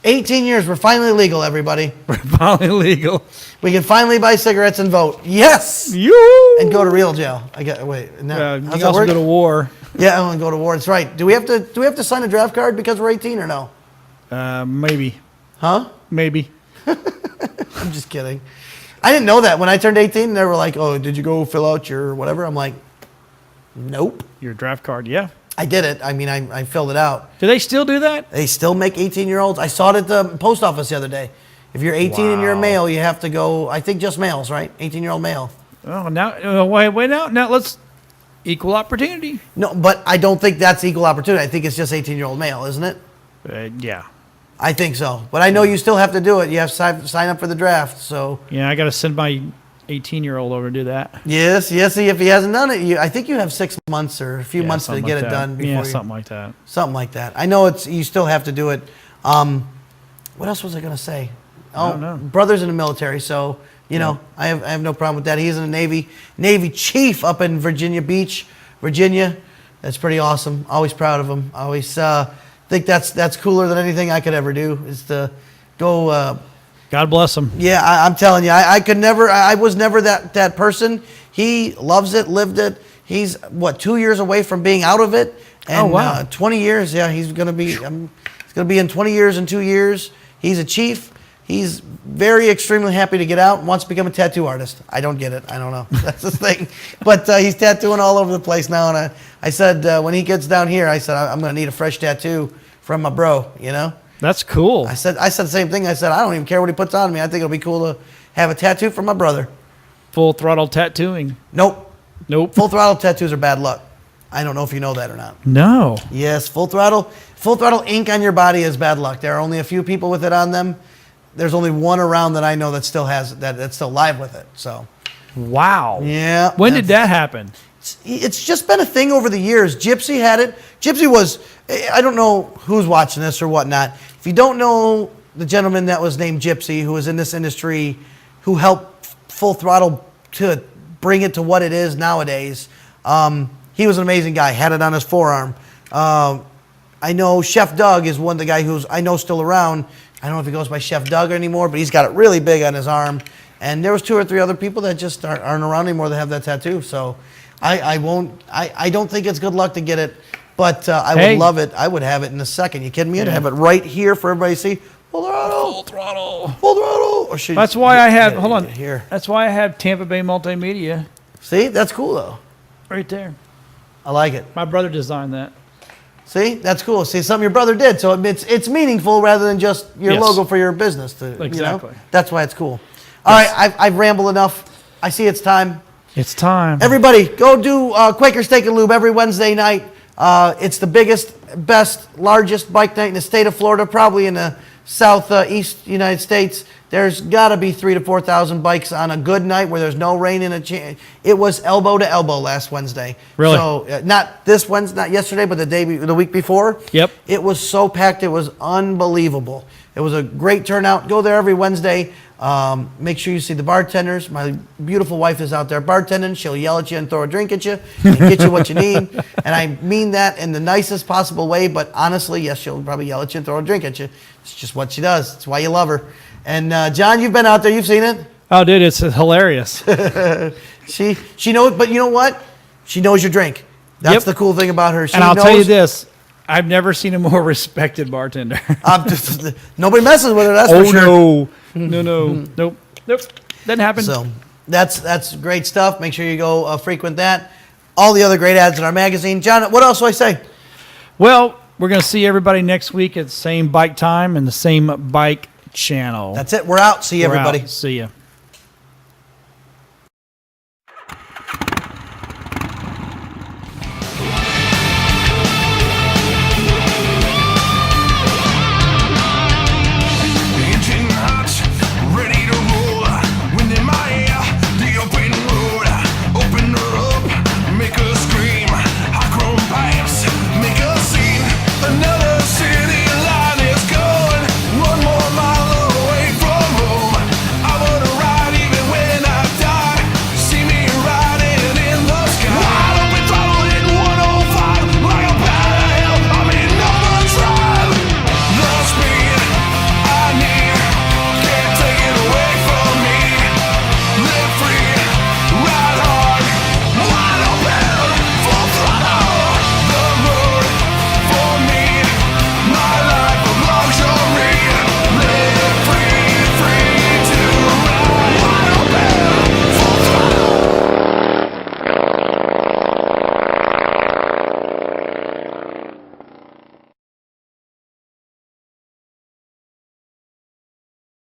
[SPEAKER 1] 18 years, we're finally legal, everybody.
[SPEAKER 2] We're finally legal.
[SPEAKER 1] We can finally buy cigarettes and vote. Yes!
[SPEAKER 2] You
[SPEAKER 1] And go to real jail. You
[SPEAKER 2] can also go to war.
[SPEAKER 1] Yeah, I want to go to war. That's right. Do we have to sign a draft card because we're 18 or no?
[SPEAKER 2] Maybe.
[SPEAKER 1] Huh?
[SPEAKER 2] Maybe.
[SPEAKER 1] I'm just kidding. I didn't know that. When I turned 18, they were like, oh, did you go fill out your whatever? I'm like, nope.
[SPEAKER 2] Your draft card, yeah.
[SPEAKER 1] I did it. I mean, I filled it out.
[SPEAKER 2] Do they still do that?
[SPEAKER 1] They still make 18-year-olds. I saw it at the post office the other day. If you're 18 and you're a male, you have to go, I think just males, right? 18-year-old male.
[SPEAKER 2] Oh, now wait now let's equal opportunity.
[SPEAKER 1] No, but I don't think that's equal opportunity. I think it's just 18-year-old male, isn't it?
[SPEAKER 2] Yeah.
[SPEAKER 1] I think so. But I know you still have to do it. You have to sign up for the draft. So
[SPEAKER 2] Yeah, I got to send my 18-year-old over to do that.
[SPEAKER 1] yes. If he hasn't done it, I think you have 6 months or a few months to get it done. Before
[SPEAKER 2] something like that.
[SPEAKER 1] Something like that. I know you still have to do it. What else was I going to say?
[SPEAKER 2] I don't know.
[SPEAKER 1] Brother's in the military, so I have no problem with that. He's in the Navy chief up in Virginia Beach, Virginia. That's pretty awesome. Always proud of him. I always think that's cooler than anything I could ever do is to go.
[SPEAKER 2] God bless him.
[SPEAKER 1] Yeah, I'm telling you, I could never. I was never that person. He loves it, lived it. He's 2 years away from being out of it, and 20 years. Yeah, he's gonna be. He's gonna be in 20 years and 2 years. He's a chief. He's very extremely happy to get out and wants to become a tattoo artist. I don't get it. I don't know. That's the thing. But he's tattooing all over the place now. And I said, when he gets down here, I said, I'm going to need a fresh tattoo from my bro,
[SPEAKER 2] That's cool.
[SPEAKER 1] I said the same thing. I said, I don't even care what he puts on me. I think it'll be cool to have a tattoo from my brother.
[SPEAKER 2] Full throttle tattooing.
[SPEAKER 1] Nope.
[SPEAKER 2] Nope.
[SPEAKER 1] Full throttle tattoos are bad luck. I don't know if you know that or not.
[SPEAKER 2] No.
[SPEAKER 1] Yes, full throttle ink on your body is bad luck. There are only a few people with it on them. There's only one around that I know that still has that's still live with it. So,
[SPEAKER 2] wow.
[SPEAKER 1] Yeah.
[SPEAKER 2] When did that happen?
[SPEAKER 1] It's just been a thing over the years. Gypsy had it. Gypsy was. I don't know who's watching this or whatnot. If you don't know the gentleman that was named Gypsy, who was in this industry, who helped Full Throttle to bring it to what it is nowadays, he was an amazing guy. Had it on his forearm. I know Chef Doug is one of the guy who's I know still around. I don't know if he goes by Chef Doug anymore, but he's got it really big on his arm. And there was 2 or 3 other people that just aren't around anymore that have that tattoo. So I don't think it's good luck to get it, but I would love it. I would have it in a second. You kidding me? I'd have it right here for everybody to see. Full throttle.
[SPEAKER 2] Full throttle.
[SPEAKER 1] Full throttle. Or
[SPEAKER 2] That's why I have,
[SPEAKER 1] hold
[SPEAKER 2] hold on.
[SPEAKER 1] Here.
[SPEAKER 2] That's why I have Tampa Bay Multimedia.
[SPEAKER 1] See, that's cool though.
[SPEAKER 2] Right there.
[SPEAKER 1] I like it.
[SPEAKER 2] My brother designed that.
[SPEAKER 1] See, that's cool. See, something your brother did, so it's meaningful rather than just your logo for your business.
[SPEAKER 2] Exactly.
[SPEAKER 1] That's why it's cool. All right, I've rambled enough. I see it's time.
[SPEAKER 2] It's time.
[SPEAKER 1] Everybody, go do Quaker Steak and Lube every Wednesday night. It's the biggest, best, largest bike night in the state of Florida, probably in the southeast United States. There's got to be 3,000 to 4,000 bikes on a good night where there's no rain in it. It was elbow to elbow last Wednesday.
[SPEAKER 2] Really?
[SPEAKER 1] So not this Wednesday, not yesterday, but the week before.
[SPEAKER 2] Yep.
[SPEAKER 1] It was so packed. It was unbelievable. It was a great turnout. Go there every Wednesday. Make sure you see the bartenders. My beautiful wife is out there bartending. She'll yell at you and throw a drink at you and get you what you need. And I mean that in the nicest possible way. But honestly, yes, she'll probably yell at you and throw a drink at you. It's just what she does. It's why you love her. And John, you've been out there. You've seen it.
[SPEAKER 2] Oh, dude, it's hilarious.
[SPEAKER 1] She knows, but you know what? She knows your drink. That's the cool thing about her. She
[SPEAKER 2] and I'll
[SPEAKER 1] knows,
[SPEAKER 2] tell you this. I've never seen a more respected bartender.
[SPEAKER 1] Nobody messes with her, that's for sure.
[SPEAKER 2] Nope. Doesn't happen.
[SPEAKER 1] So that's great stuff. Make sure you go frequent that. All the other great ads in our magazine. John, what else do I say?
[SPEAKER 2] Well, we're going to see everybody next week at the same bike time and the same bike channel.
[SPEAKER 1] That's it. We're out. See you, everybody.
[SPEAKER 2] See ya.